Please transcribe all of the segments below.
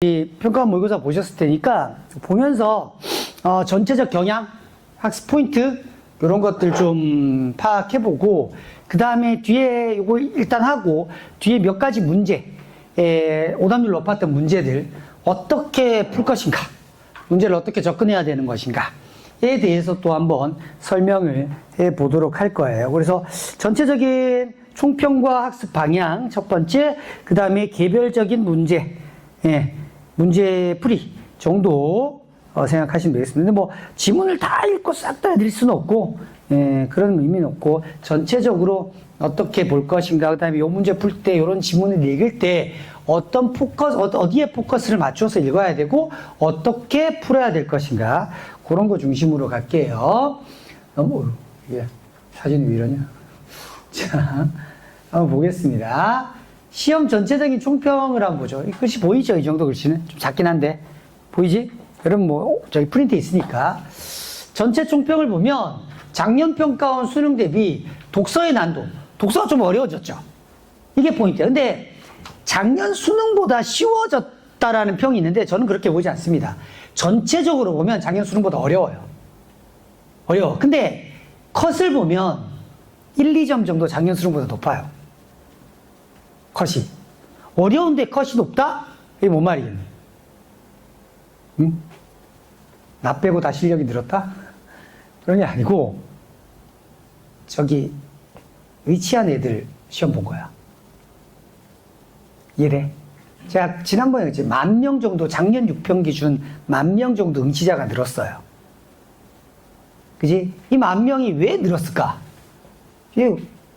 이 평가 모의고사 보셨을 테니까 보면서 전체적 경향, 학습 포인트 이런 것들 좀 파악해보고 그 다음에 뒤에 이거 일단 하고 뒤에 몇 가지 문제, 오답률 높았던 문제들 어떻게 풀 것인가, 문제를 어떻게 접근해야 되는 것인가에 대해서 또 한번 설명을 해보도록 할 거예요. 그래서 전체적인 총평과 학습 방향 첫 번째, 그 다음에 개별적인 문제, 문제 풀이 정도 생각하시면 되겠습니다. 근데 뭐 지문을 다 읽고 싹 다 해드릴 수는 없고, 그런 의미는 없고 전체적으로 어떻게 볼 것인가, 그 다음에 이 문제 풀 때 이런 지문을 읽을 때 어떤 포커스, 어디에 포커스를 맞춰서 읽어야 되고 어떻게 풀어야 될 것인가, 그런 거 중심으로 갈게요. 이게 사진이 왜 이러냐. 자, 한번 보겠습니다. 시험 전체적인 총평을 한번 보죠. 이 글씨 보이죠? 이 정도 글씨는 좀 작긴 한데 보이지? 여러분 뭐 저기 프린트 있으니까 전체 총평을 보면 작년 평가원 수능 대비 독서의 난도, 독서가 좀 어려워졌죠. 이게 포인트예요. 근데 작년 수능보다 쉬워졌다라는 평이 있는데 저는 그렇게 보지 않습니다. 전체적으로 보면 작년 수능보다 어려워요. 어려워. 근데 컷을 보면 1, 2점 정도 작년 수능보다 높아요. 컷이. 어려운데 컷이 높다? 이게 뭔 말이겠니? 응? 나 빼고 다 실력이 늘었다? 그런 게 아니고, 저기, 위치한 애들 시험 본 거야. 이해돼? 제가 지난번에 이제 10,000명 정도, 작년 6평 기준 10,000명 정도 응시자가 늘었어요. 그지? 이 10,000명이 왜 늘었을까?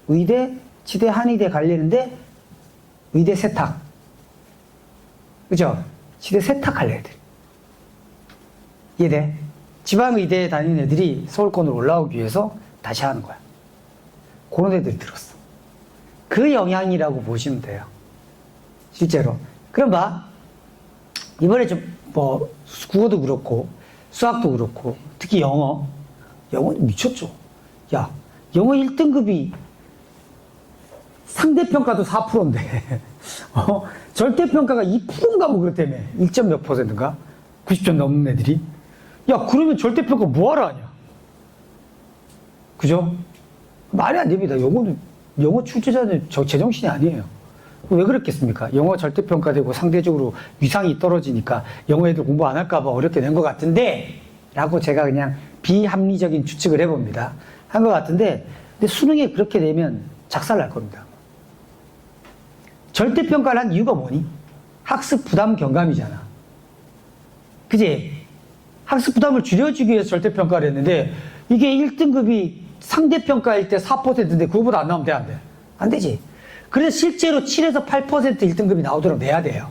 의대, 치대, 한의대 갈려는데, 의대 세탁. 그죠? 치대 세탁할 애들. 이해돼? 지방의대에 다니는 애들이 서울권으로 올라오기 위해서 다시 하는 거야. 그런 애들이 들었어. 그 영향이라고 보시면 돼요. 실제로. 그럼 봐. 이번에 좀, 국어도 그렇고, 수학도 그렇고, 특히 영어. 영어는 미쳤죠. 야, 영어 1등급이 상대평가도 4%인데, 절대평가가 2%인가 뭐 그렇다며. 1점 몇 %인가? 90점 넘는 애들이. 야, 그러면 절대평가 뭐하러 하냐? 그죠? 말이 안 됩니다. 영어 출제자는 제정신이 아니에요. 왜 그랬겠습니까? 영어 절대평가되고 상대적으로 위상이 떨어지니까 영어 애들 공부 안 할까봐 어렵게 된 것 같은데, 라고 제가 그냥 비합리적인 추측을 해봅니다. 한 것 같은데, 근데 수능에 그렇게 되면 작살 날 겁니다. 절대평가를 한 이유가 뭐니? 학습 부담 경감이잖아. 그지? 학습 부담을 줄여주기 위해서 절대평가를 했는데, 이게 1등급이 상대평가일 때 4%인데 그거보다 안 나오면 돼, 안 돼? 안 되지. 그래서 실제로 7에서 8% 1등급이 나오도록 내야 돼요.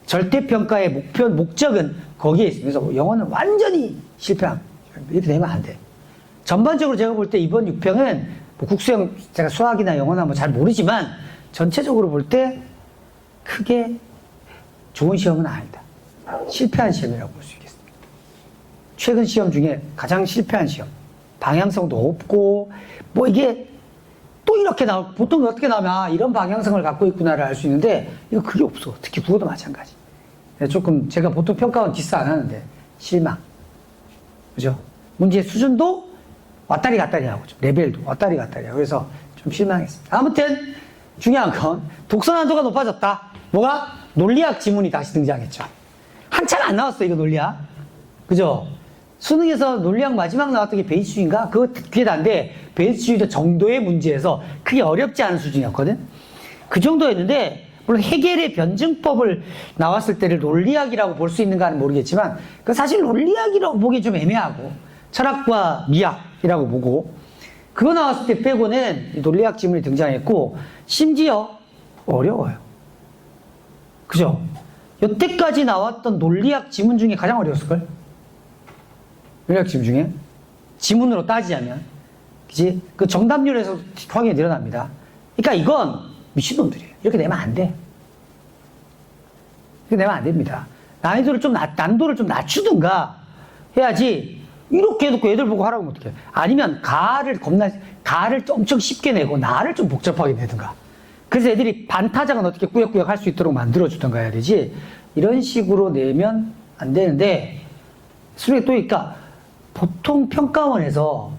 절대평가의 목적은 거기에 있습니다. 그래서 영어는 완전히 실패함. 이렇게 되면 안 돼. 전반적으로 제가 볼 때 이번 6평은 국수형, 제가 수학이나 영어나 뭐 잘 모르지만 전체적으로 볼 때 크게 좋은 시험은 아니다. 실패한 시험이라고 볼 수 있겠습니다. 최근 시험 중에 가장 실패한 시험. 방향성도 없고, 뭐 이게 또 이렇게 보통 어떻게 나오면 이런 방향성을 갖고 있구나를 알 수 있는데, 이거 그게 없어. 특히 국어도 마찬가지. 조금 제가 보통 평가원 디스 안 하는데, 실망. 그죠? 문제 수준도 왔다리 갔다리 하고, 좀 레벨도 왔다리 갔다리 하고, 그래서 좀 실망했습니다. 아무튼, 중요한 건 독서 난도가 높아졌다. 뭐가? 논리학 지문이 다시 등장했죠. 한참 안 나왔어, 이거 논리학. 그죠? 수능에서 논리학 마지막 나왔던 게 베이스주의인가? 그거 그게 단데, 베이스주의도 정도의 문제에서 크게 어렵지 않은 수준이었거든? 그 정도였는데, 물론 해겔의 변증법을 나왔을 때를 논리학이라고 볼 수 있는가는 모르겠지만, 그 사실 논리학이라고 보기 좀 애매하고, 철학과 미학이라고 보고, 그거 나왔을 때 빼고는 논리학 지문이 등장했고, 심지어 어려워요. 그죠? 여태까지 나왔던 논리학 지문 중에 가장 어려웠을걸? 논리학 지문 중에? 지문으로 따지자면. 그치? 그 정답률에서 확연히 늘어납니다. 그러니까 이건 미친놈들이에요. 이렇게 내면 안 돼. 이렇게 내면 안 됩니다. 난이도를 난도를 좀 낮추든가 해야지, 이렇게 해놓고 애들 보고 하라고 하면 어떡해. 아니면 가를 엄청 쉽게 내고 나를 좀 복잡하게 내든가. 그래서 애들이 반타작은 어떻게 꾸역꾸역 할 수 있도록 만들어주든가 해야 되지, 이런 식으로 내면 안 되는데, 수능에 또 그러니까 보통 평가원에서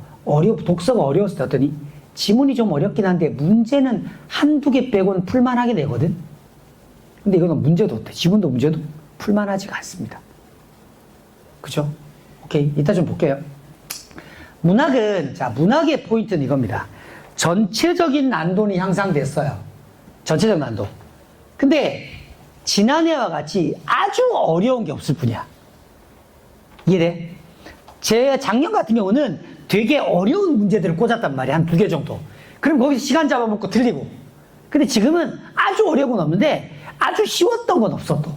독서가 어려웠을 때 했더니 지문이 좀 어렵긴 한데 문제는 한두 개 빼고는 풀만하게 되거든. 근데 이거는 문제도 어때? 지문도 문제도 풀만하지가 않습니다. 그죠? 오케이. 이따 좀 볼게요. 문학의 포인트는 이겁니다. 전체적인 난도는 향상됐어요. 전체적 난도. 근데 지난해와 같이 아주 어려운 게 없을 뿐이야. 이해돼? 제 작년 같은 경우는 되게 어려운 문제들을 꽂았단 말이야. 한 2개 정도. 그럼 거기서 시간 잡아먹고 틀리고. 근데 지금은 아주 어려운 건 없는데 아주 쉬웠던 건 없어 또.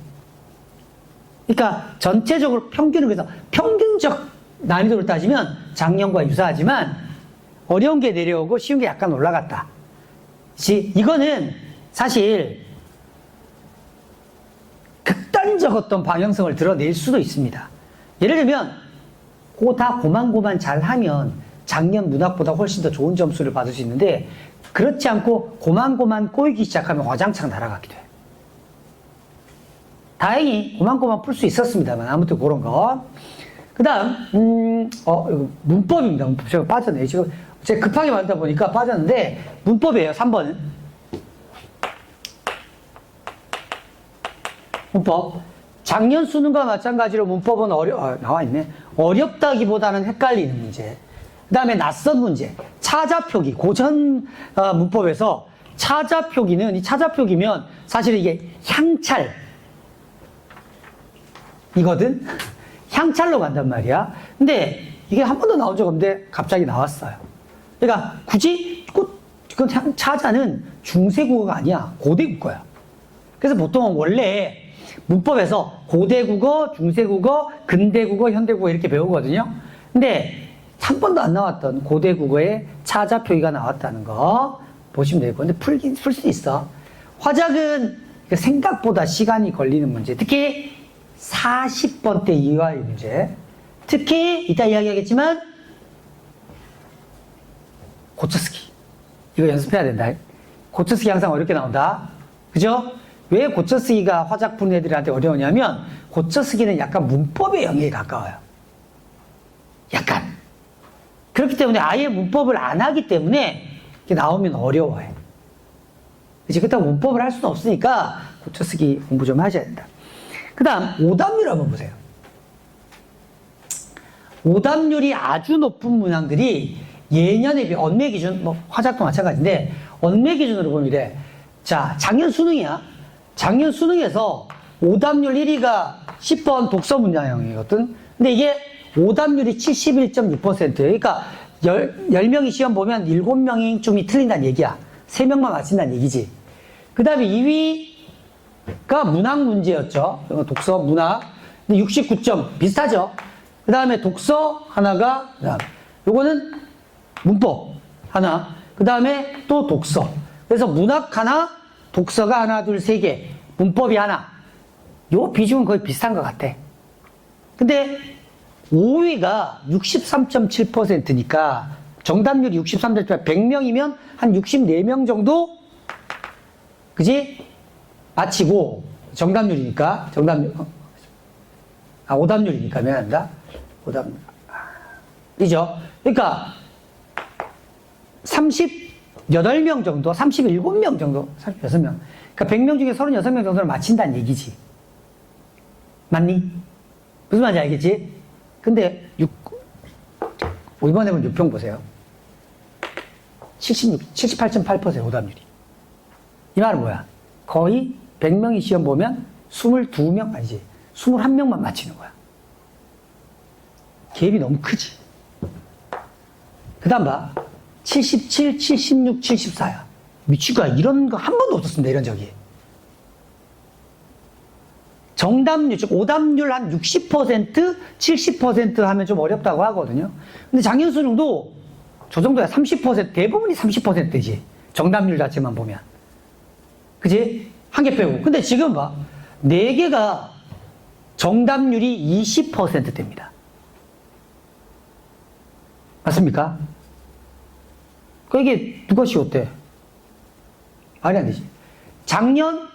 그러니까 전체적으로 평균을 그래서 평균적 난이도를 따지면 작년과 유사하지만 어려운 게 내려오고 쉬운 게 약간 올라갔다. 이거는 사실 극단적 어떤 방향성을 드러낼 수도 있습니다. 예를 들면 고만고만 잘하면 작년 문학보다 훨씬 더 좋은 점수를 받을 수 있는데 그렇지 않고 고만고만 꼬이기 시작하면 와장창 날아가기도 해요. 다행히 고만고만 풀 수 있었습니다만 아무튼 그런 거. 그 다음 이거 문법입니다. 문법 제가 빠졌네. 지금 제가 급하게 만들다 보니까 빠졌는데 문법이에요. 3번은 문법. 작년 수능과 마찬가지로 문법은 나와있네. 어렵다기보다는 헷갈리는 문제. 그 다음에 낯선 문제. 차자표기. 고전 문법에서 차자표기는, 이 차자표기면 사실 이게 향찰이거든? 향찰로 간단 말이야. 근데 이게 한 번도 나온 적 없는데 갑자기 나왔어요. 그러니까 굳이 차자는 중세국어가 아니야. 고대국어야. 그래서 보통 원래 문법에서 고대국어, 중세국어, 근대국어, 현대국어 이렇게 배우거든요. 근데 한 번도 안 나왔던 고대국어에 차자표기가 나왔다는 거 보시면 되고. 근데 풀 수 있어. 화작은 생각보다 시간이 걸리는 문제. 특히 40번대 이하의 문제. 특히 이따 이야기하겠지만 고쳐쓰기. 이거 연습해야 된다. 고쳐쓰기 항상 어렵게 나온다. 그죠? 왜 고쳐쓰기가 화작 푸는 애들한테 어려우냐면 고쳐쓰기는 약간 문법의 영역에 가까워요. 약간. 그렇기 때문에 아예 문법을 안 하기 때문에 이게 나오면 어려워해. 이제 그렇다고 문법을 할 수는 없으니까 고쳐쓰기 공부 좀 하셔야 된다. 그 다음 오답률 한번 보세요. 오답률이 아주 높은 문항들이 예년에 비해 언매 기준, 화작도 마찬가지인데 언매 기준으로 보면 이래. 자, 작년 수능이야. 작년 수능에서 오답률 1위가 10번 독서 문장형이거든. 근데 이게 오답률이 71.6%예요. 그러니까 10명이 시험 보면 7명쯤이 틀린다는 얘기야. 3명만 맞힌다는 얘기지. 그 다음에 2위가 문학 문제였죠. 독서, 문학. 근데 69점 비슷하죠. 그 다음에 독서 하나가, 요거는 문법 하나. 그 다음에 또 독서. 그래서 문학 하나, 독서가 하나, 둘, 세 개. 문법이 하나. 요 비중은 거의 비슷한 것 같아. 근데 5위가 63.7%니까 정답률이 63.7%, 100명이면 한 64명 정도, 그지? 맞히고, 정답률이니까, 오답률이니까, 미안합니다. 오답률. 이죠? 그러니까, 38명 정도, 37명 정도, 36명. 그러니까 100명 중에 36명 정도를 맞힌다는 얘기지. 맞니? 무슨 말인지 알겠지? 근데, 이번에 보면 6평 보세요. 78.8% 오답률이. 이 말은 뭐야? 거의 100명이 시험 보면 22명, 아니지. 21명만 맞히는 거야. 갭이 너무 크지. 그 다음 봐. 77, 76, 74야. 미치가 이런 거 한 번도 없었습니다. 이런 적이. 정답률, 즉 오답률 한 60%, 70% 하면 좀 어렵다고 하거든요. 근데 작년 수능도 저 정도야. 30%, 대부분이 30%지. 정답률 자체만 보면. 그치? 한 개 빼고. 근데 지금 봐. 4개가 정답률이 20%대입니다. 맞습니까? 이게 누가 쉬웠대? 말이 안 되지. 작년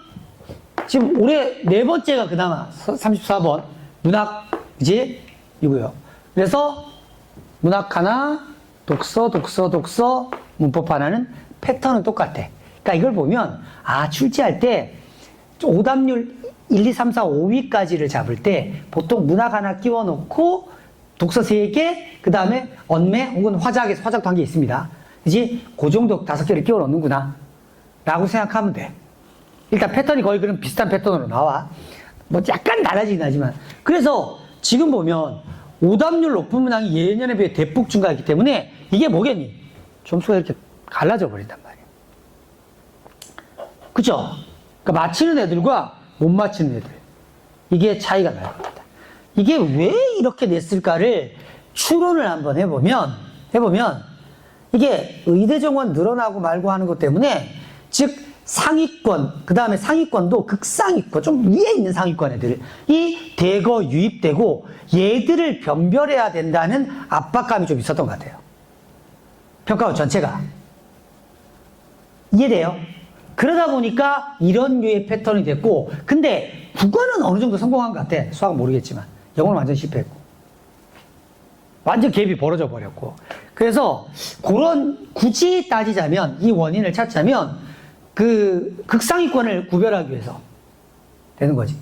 지금 올해 네 번째가 그나마 34번 문학 이제 이고요. 그래서 문학 하나, 독서, 문법 하나는 패턴은 똑같아. 그러니까 이걸 보면 출제할 때 오답률 1, 2, 3, 4, 5위까지를 잡을 때 보통 문학 하나 끼워 놓고 독서 3개, 그 다음에 언매 혹은 화작에서 화작도 한 개 있습니다. 이제 그 정도 5개를 끼워 넣는구나 라고 생각하면 돼. 일단 패턴이 거의 그런 비슷한 패턴으로 나와. 뭐 약간 달라지긴 하지만. 그래서 지금 보면 오답률 높은 문항이 예년에 비해 대폭 증가했기 때문에 이게 뭐겠니? 점수가 이렇게 갈라져 버린단 말이야. 그죠? 그러니까 맞히는 애들과 못 맞히는 애들. 이게 차이가 날 겁니다. 이게 왜 이렇게 냈을까를 추론을 한번 해보면 이게 의대 정원 늘어나고 말고 하는 것 때문에 즉 상위권, 그 다음에 상위권도 극상위권, 좀 위에 있는 상위권 애들이 대거 유입되고 얘들을 변별해야 된다는 압박감이 좀 있었던 것 같아요. 평가원 전체가. 이해돼요? 그러다 보니까 이런 류의 패턴이 됐고, 근데 국어는 어느 정도 성공한 것 같아. 수학은 모르겠지만. 영어는 완전 실패했고. 완전 갭이 벌어져 버렸고. 그래서 그런, 굳이 따지자면, 이 원인을 찾자면, 그 극상위권을 구별하기 위해서 되는 거지.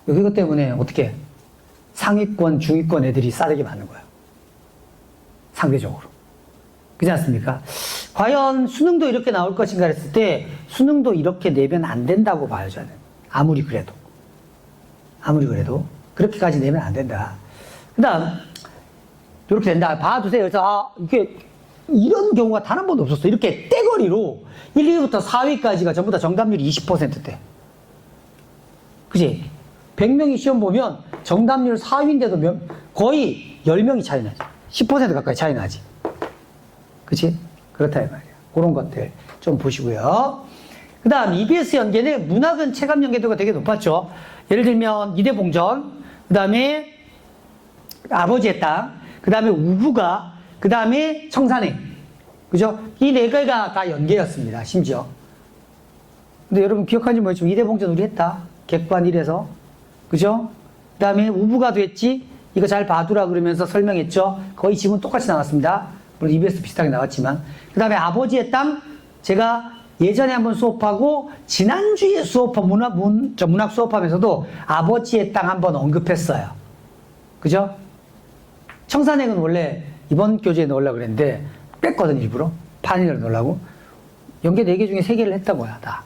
이것 때문에 어떻게 상위권, 중위권 애들이 싸대기 맞는 거야. 상대적으로. 그렇지 않습니까? 과연 수능도 이렇게 나올 것인가 했을 때 수능도 이렇게 내면 안 된다고 봐요, 저는. 아무리 그래도. 그렇게까지 내면 안 된다. 그 다음, 이렇게 된다. 봐두세요. 그래서, 이게, 이런 경우가 단 한 번도 없었어. 이렇게 떼거리로 1, 2위부터 4위까지가 전부 다 정답률이 20%대. 그치? 100명이 시험 보면 정답률 4위인데도 거의 10명이 차이 나지. 10% 가까이 차이 나지. 그치? 그렇다, 이 말이야. 그런 것들 좀 보시고요. 그 다음, EBS 연계는 문학은 체감 연계도가 되게 높았죠. 예를 들면, 이대봉전, 그 다음에 아버지의 땅, 그 다음에 우부가, 그 다음에 청산행. 그죠? 이 네 개가 다 연계였습니다, 심지어. 근데 여러분 기억하는지 모르겠지만, 이대봉전 우리 했다. 객관 1에서. 그죠? 그 다음에 우부가도 했지. 이거 잘 봐두라 그러면서 설명했죠. 거의 지문 똑같이 나왔습니다. 물론 EBS 비슷하게 나왔지만. 그 다음에 아버지의 땅, 제가 예전에 한번 수업하고, 지난주에 문학 수업하면서도 아버지의 땅 한번 언급했어요. 그죠? 청산행은 원래 이번 교재에 넣으려고 그랬는데, 뺐거든, 일부러. 판이를 넣으려고. 연계 4개 중에 3개를 했던 거야, 다.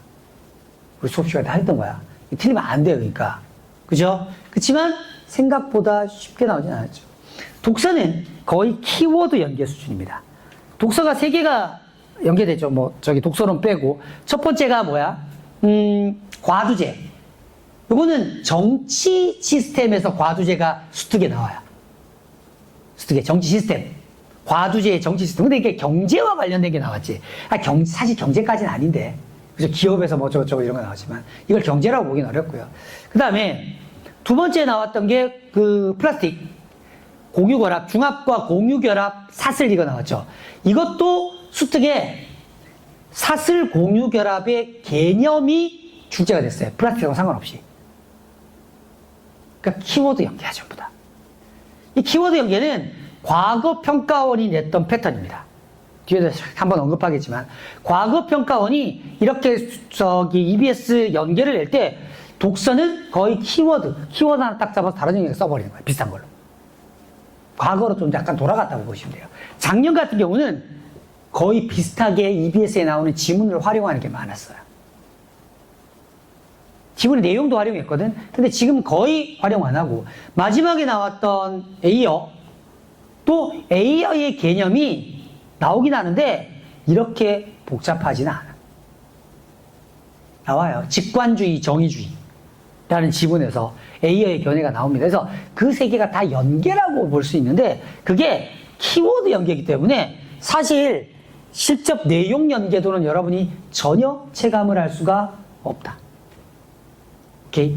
우리 수업 시간에 다 했던 거야. 틀리면 안 돼요, 그러니까. 그죠? 그렇지만 생각보다 쉽게 나오진 않았죠. 독서는 거의 키워드 연계 수준입니다. 독서가 3개가 연계되죠. 독서론 빼고. 첫 번째가 뭐야? 과두제. 요거는 정치 시스템에서 과두제가 수특에 나와요. 수특에, 정치 시스템. 과두제의 정치 시스템. 근데 이게 경제와 관련된 게 나왔지. 사실 경제까지는 아닌데. 그죠? 기업에서 저거 이런 거 나왔지만. 이걸 경제라고 보기는 어렵고요. 그 다음에 두 번째 나왔던 게 플라스틱. 공유결합, 중합과 공유결합, 사슬 이거 나왔죠. 이것도 수특에 사슬 공유결합의 개념이 출제가 됐어요. 플라스틱하고 상관없이. 그러니까 키워드 연계야, 전부 다. 이 키워드 연계는 과거 평가원이 냈던 패턴입니다. 뒤에도 한번 언급하겠지만, 과거 평가원이 이렇게 EBS 연계를 낼 때 독서는 거의 키워드 하나 딱 잡아서 다른 영역에 써버리는 거예요. 비슷한 걸로. 과거로 좀 약간 돌아갔다고 보시면 돼요. 작년 같은 경우는 거의 비슷하게 EBS에 나오는 지문을 활용하는 게 많았어요. 지문의 내용도 활용했거든. 근데 지금 거의 활용 안 하고, 마지막에 나왔던 에이어, 또 에이어의 개념이 나오긴 하는데 이렇게 복잡하지는 않아. 나와요. 직관주의, 정의주의라는 지문에서 에이어의 견해가 나옵니다. 그래서 그 3개가 다 연계라고 볼 수 있는데, 그게 키워드 연계이기 때문에 사실 실적 내용 연계도는 여러분이 전혀 체감을 할 수가 없다. 오케이?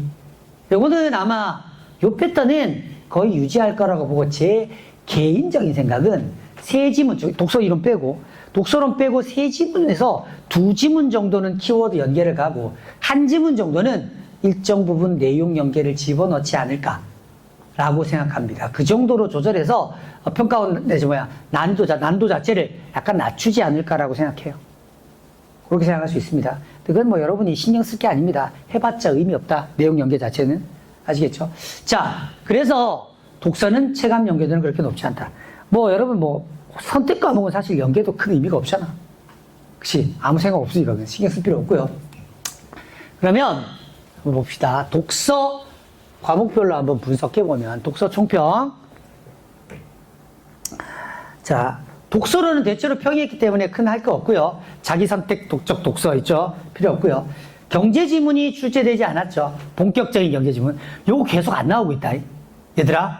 이거는 아마 이 패턴은 거의 유지할 거라고 보고, 제 개인적인 생각은 3지문, 독서 이론 빼고 3지문에서 2지문 정도는 키워드 연계를 가고, 1지문 정도는 일정 부분 내용 연계를 집어넣지 않을까라고 생각합니다. 그 정도로 조절해서 난도 자체를 약간 낮추지 않을까라고 생각해요. 그렇게 생각할 수 있습니다. 그건 뭐 여러분이 신경 쓸 게 아닙니다. 해봤자 의미 없다. 내용 연계 자체는. 아시겠죠? 자, 그래서 독서는 체감 연계도는 그렇게 높지 않다. 뭐 여러분 선택 과목은 사실 연계도 큰 의미가 없잖아. 그치? 아무 생각 없으니까 신경 쓸 필요 없고요. 그러면 한번 봅시다. 독서 과목별로 한번 분석해보면 독서 총평. 자, 독서로는 대체로 평이했기 때문에 큰 할 거 없고요. 자기 선택 독적 독서 있죠? 필요 없고요. 경제 지문이 출제되지 않았죠. 본격적인 경제 지문. 요거 계속 안 나오고 있다. 얘들아,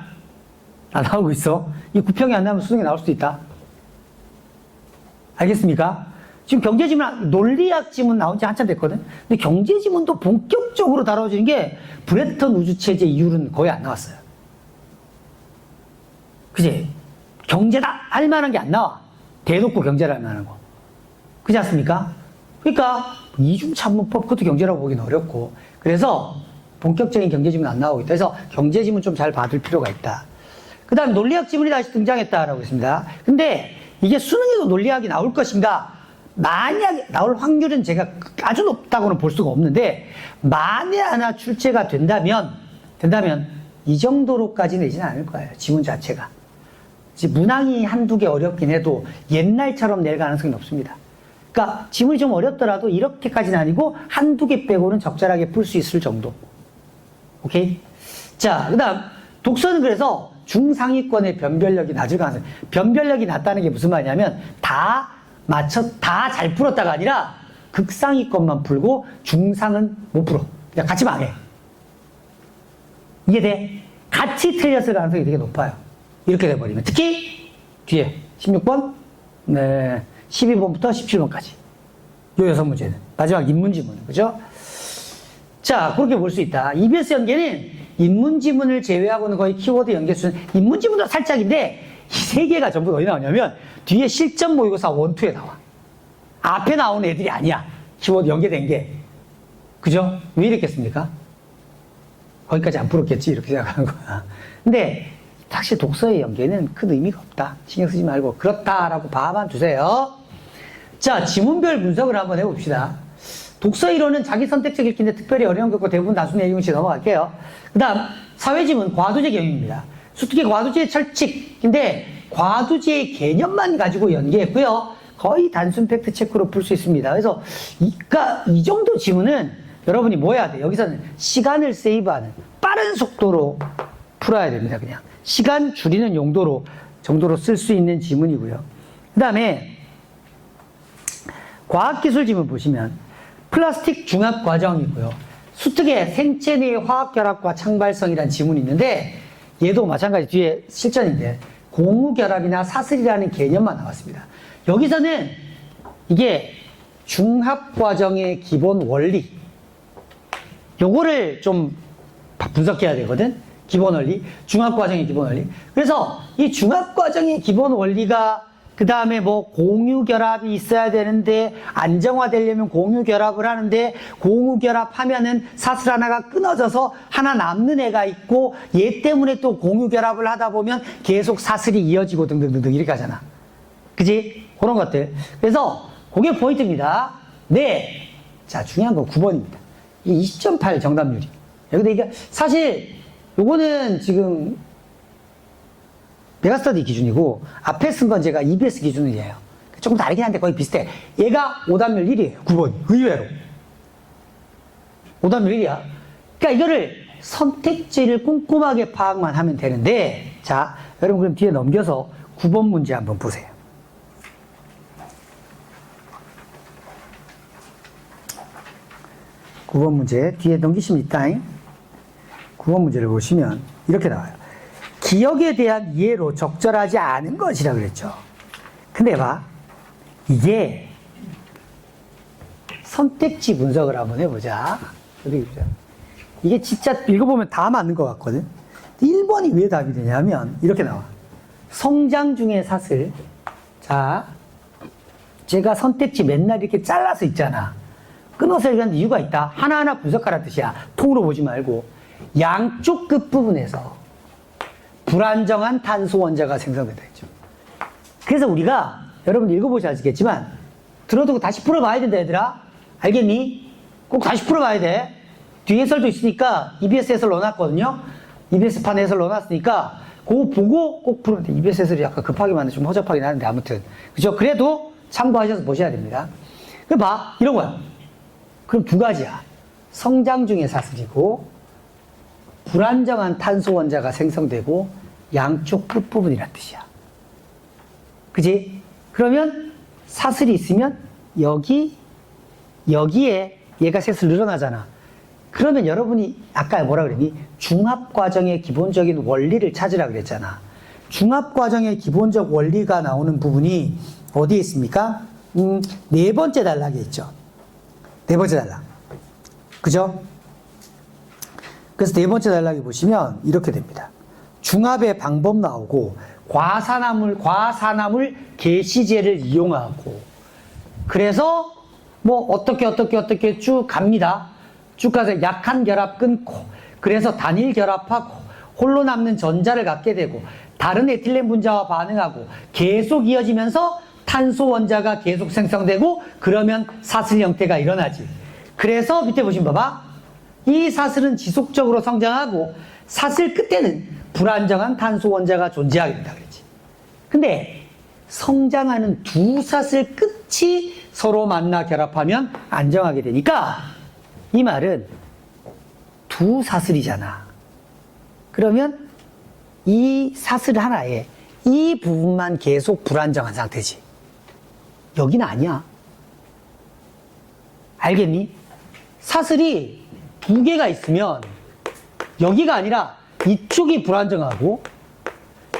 안 나오고 있어. 이 구평이 안 나오면 수능에 나올 수도 있다. 알겠습니까? 지금 경제 지문, 논리학 지문 나온 지 한참 됐거든. 근데 경제 지문도 본격적으로 다뤄지는 게 브레턴 우주체제 이후로는 거의 안 나왔어요. 그지? 경제다 할 만한 게 안 나와. 대놓고 경제를 할 만한 거. 그렇지 않습니까? 그러니까 이중찬문법 그것도 경제라고 보기는 어렵고, 그래서 본격적인 경제지문 안 나오고 있다. 그래서 경제지문 좀 잘 받을 필요가 있다. 그 다음 논리학 지문이 다시 등장했다라고 했습니다. 근데 이게 수능에도 논리학이 나올 것인가? 만약에 나올 확률은 제가 아주 높다고는 볼 수가 없는데, 만에 하나 출제가 된다면 이 정도로까지 내지는 않을 거예요. 지문 자체가. 문항이 한두 개 어렵긴 해도 옛날처럼 낼 가능성이 높습니다. 그러니까 지문이 좀 어렵더라도 이렇게까지는 아니고 한두 개 빼고는 적절하게 풀 수 있을 정도. 오케이? 자, 그 다음 독서는 그래서 중상위권의 변별력이 낮을 가능성이, 변별력이 낮다는 게 무슨 말이냐면 다 잘 풀었다가 아니라 극상위권만 풀고 중상은 못 풀어. 그냥 같이 망해. 이해돼? 같이 틀렸을 가능성이 되게 높아요. 이렇게 돼버리면. 특히 뒤에 16번, 네, 12번부터 17번까지. 요 6문제는. 마지막 인문지문. 그죠? 자, 그렇게 볼 수 있다. EBS 연계는 인문지문을 제외하고는 거의 키워드 연계수는, 인문지문도 살짝인데, 이 세 개가 전부 어디 나오냐면, 뒤에 실전 모의고사 1, 2에 나와. 앞에 나오는 애들이 아니야. 키워드 연계된 게. 그죠? 왜 이랬겠습니까? 거기까지 안 풀었겠지. 이렇게 생각하는 거야. 근데, 사실 독서의 연계는 큰 의미가 없다. 신경 쓰지 말고 그렇다라고 봐만 주세요. 자, 지문별 분석을 한번 해봅시다. 독서 이론은 자기 선택적 읽기인데 특별히 어려운 게 없고 대부분 단순 내용씩 넘어갈게요. 그 다음 사회지문 과두제 경영입니다. 수특히 과두제 철칙인데 과두제의 개념만 가지고 연계했고요. 거의 단순 팩트 체크로 풀 수 있습니다. 그래서 이 정도 지문은 여러분이 뭐 해야 돼? 여기서는 시간을 세이브하는 빠른 속도로 풀어야 됩니다. 그냥 시간 줄이는 정도로 쓸 수 있는 지문이고요. 그 다음에 과학기술 지문 보시면 플라스틱 중합 과정이고요. 수특의 생체 내의 화학결합과 창발성이라는 지문이 있는데 얘도 마찬가지 뒤에 실전인데 공유결합이나 사슬이라는 개념만 나왔습니다. 여기서는 이게 중합과정의 기본 원리 요거를 좀 분석해야 되거든. 기본 원리, 중합과정의 기본 원리. 그래서 이 중합과정의 기본 원리가 그 다음에 뭐 공유결합이 있어야 되는데 안정화되려면 공유결합을 하는데 공유결합하면은 사슬 하나가 끊어져서 하나 남는 애가 있고 얘 때문에 또 공유결합을 하다 보면 계속 사슬이 이어지고 등등등등 이렇게 하잖아. 그지? 그런 것들. 그래서 그게 포인트입니다. 네. 자, 중요한 건 9번입니다. 이 20.8 정답률이. 근데 이게 사실 요거는 지금 메가스터디 기준이고 앞에 쓴 건 제가 EBS 기준이에요. 조금 다르긴 한데 거의 비슷해. 얘가 오답률 1이에요. 9번이. 의외로. 오답률 1이야. 그러니까 이거를 선택지를 꼼꼼하게 파악만 하면 되는데 자, 여러분 그럼 뒤에 넘겨서 9번 문제 한번 보세요. 구 번 문제 뒤에 넘기시면 있다잉. 9번 문제를 보시면 이렇게 나와요. 기억에 대한 이해로 적절하지 않은 것이라 그랬죠. 근데 봐. 이게 선택지 분석을 한번 해보자. 이게 진짜 읽어보면 다 맞는 것 같거든. 1번이 왜 답이 되냐면 이렇게 나와. 성장 중의 사슬. 자, 제가 선택지 맨날 이렇게 잘라서 있잖아. 끊어서 얘기하는 이유가 있다. 하나하나 분석하라는 뜻이야. 통으로 보지 말고. 양쪽 끝부분에서 불안정한 탄소 원자가 생성된다 했죠. 그래서 우리가 여러분 읽어보셔야 아시겠지만 들어두고 다시 풀어봐야 된다 얘들아. 알겠니? 꼭 다시 풀어봐야 돼. 뒤에 해설도 있으니까 EBS 해설 넣어놨거든요. EBS판 해설 넣어놨으니까 그거 보고 꼭 풀으면 돼. EBS 해설이 약간 급하게 만든 좀 허접하긴 하는데 아무튼 그죠? 그래도 참고하셔서 보셔야 됩니다. 그럼 봐 이런 거야. 그럼 두 가지야. 성장 중의 사슬이고 불안정한 탄소 원자가 생성되고 양쪽 끝부분이란 뜻이야. 그지? 그러면 사슬이 있으면 여기에 얘가 셋을 늘어나잖아. 그러면 여러분이 아까 뭐라 그랬니? 중합과정의 기본적인 원리를 찾으라 그랬잖아. 중합과정의 기본적 원리가 나오는 부분이 어디에 있습니까? 네 번째 단락에 있죠. 네 번째 단락. 그죠? 그래서 네 번째 단락에 보시면 이렇게 됩니다. 중합의 방법 나오고 과산화물 개시제를 이용하고 그래서 뭐 어떻게 쭉 갑니다. 쭉 가서 약한 결합 끊고 그래서 단일 결합하고 홀로 남는 전자를 갖게 되고 다른 에틸렌 분자와 반응하고 계속 이어지면서 탄소 원자가 계속 생성되고 그러면 사슬 형태가 일어나지. 그래서 밑에 보시면 봐봐. 이 사슬은 지속적으로 성장하고 사슬 끝에는 불안정한 탄소 원자가 존재하게 된다 그랬지. 근데 성장하는 두 사슬 끝이 서로 만나 결합하면 안정하게 되니까 이 말은 두 사슬이잖아. 그러면 이 사슬 하나에 이 부분만 계속 불안정한 상태지. 여기는 아니야. 알겠니? 사슬이 두 개가 있으면 여기가 아니라 이쪽이 불안정하고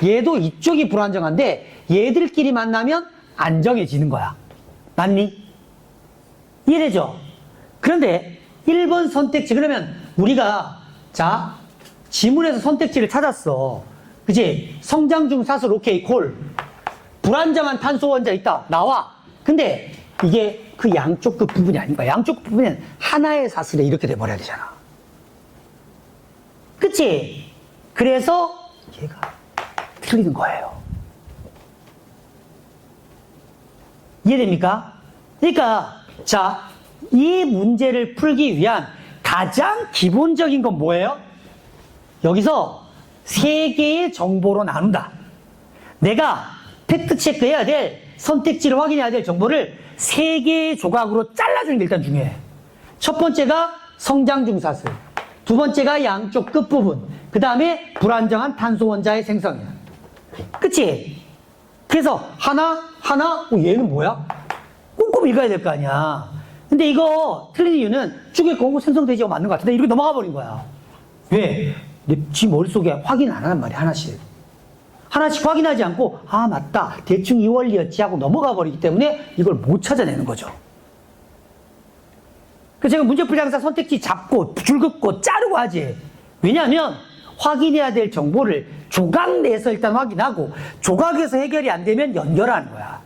얘도 이쪽이 불안정한데 얘들끼리 만나면 안정해지는 거야. 맞니? 이해되죠? 그런데 1번 선택지 그러면 우리가 자 지문에서 선택지를 찾았어. 그치? 성장 중 사슬 오케이 콜. 불안정한 탄소 원자 있다. 나와. 근데 이게 그 양쪽 끝 부분이 아닌 거야. 양쪽 끝 부분은 하나의 사슬에 이렇게 돼버려야 되잖아. 그치? 그래서 얘가 틀리는 거예요. 이해됩니까? 그러니까 자, 이 문제를 풀기 위한 가장 기본적인 건 뭐예요? 여기서 세 개의 정보로 나눈다. 내가 팩트 체크해야 될 선택지를 확인해야 될 정보를 세 개의 조각으로 잘라주는 게 일단 중요해. 첫 번째가 성장 중 사슬, 두 번째가 양쪽 끝부분, 그 다음에 불안정한 탄소 원자의 생성이야. 그치? 그래서 하나, 얘는 뭐야? 꼼꼼히 읽어야 될 거 아니야. 근데 이거 틀린 이유는 쭉에 거고 생성되지가 맞는 것 같은데 이렇게 넘어가 버린 거야. 왜? 지 머릿속에 확인 안 하는 말이야, 하나씩 확인하지 않고 아 맞다 대충 이 원리였지 하고 넘어가 버리기 때문에 이걸 못 찾아내는 거죠. 그래서 제가 문제풀이 항상 선택지 잡고 줄 긋고 자르고 하지. 왜냐하면 확인해야 될 정보를 조각 내에서 일단 확인하고 조각에서 해결이 안 되면 연결하는 거야.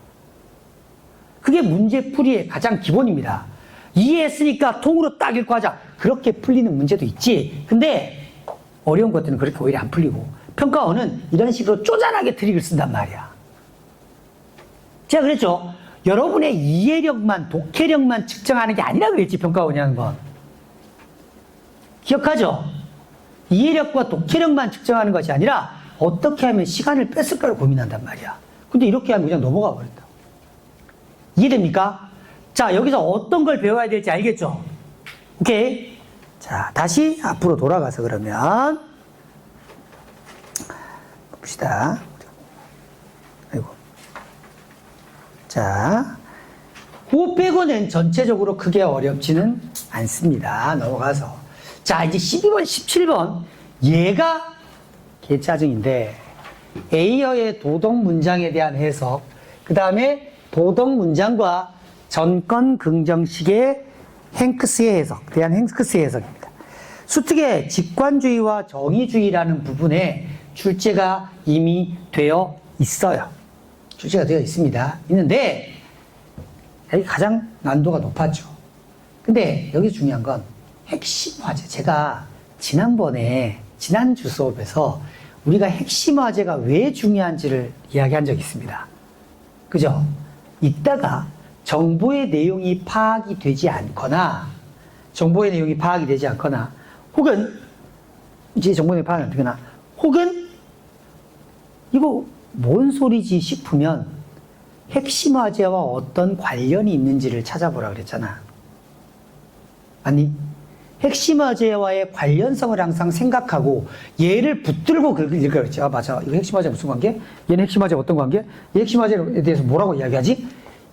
그게 문제풀이의 가장 기본입니다. 이해했으니까 통으로 딱 읽고 하자. 그렇게 풀리는 문제도 있지. 근데 어려운 것들은 그렇게 오히려 안 풀리고 평가원은 이런 식으로 쪼잔하게 트릭을 쓴단 말이야. 제가 그랬죠. 여러분의 이해력만 독해력만 측정하는 게 아니라 그랬지 평가원이 하는 건. 기억하죠? 이해력과 독해력만 측정하는 것이 아니라 어떻게 하면 시간을 뺐을까를 고민한단 말이야. 근데 이렇게 하면 그냥 넘어가 버린다. 이해됩니까? 자, 여기서 어떤 걸 배워야 될지 알겠죠? 오케이. 자, 다시 앞으로 돌아가서 그러면 봅시다. 아이고. 자, 그거 빼고는 전체적으로 크게 어렵지는 않습니다. 넘어가서. 자, 이제 12번, 17번. 얘가 개짜증인데, A어의 도덕 문장에 대한 해석, 그 다음에 도덕 문장과 전권 긍정식의 행크스의 해석, 대한 행크스의 해석입니다. 수특의 직관주의와 정의주의라는 부분에 출제가 이미 되어 있어요. 출제가 되어 있습니다. 있는데, 여기 가장 난도가 높았죠. 근데 여기 중요한 건 핵심 화제. 제가 지난주 수업에서 우리가 핵심 화제가 왜 중요한지를 이야기한 적이 있습니다. 그죠? 이따가 정보의 내용이 파악이 되지 않거나, 혹은, 이제 정보 내용이 파악이 안 되거나, 혹은, 이거 뭔 소리지 싶으면 핵심 화제와 어떤 관련이 있는지를 찾아보라 그랬잖아. 아니, 핵심 화제와의 관련성을 항상 생각하고 얘를 붙들고 그랬지. 아, 맞아. 이거 핵심 화제 무슨 관계? 얘는 핵심 화제 어떤 관계? 이 핵심 화제에 대해서 뭐라고 이야기하지?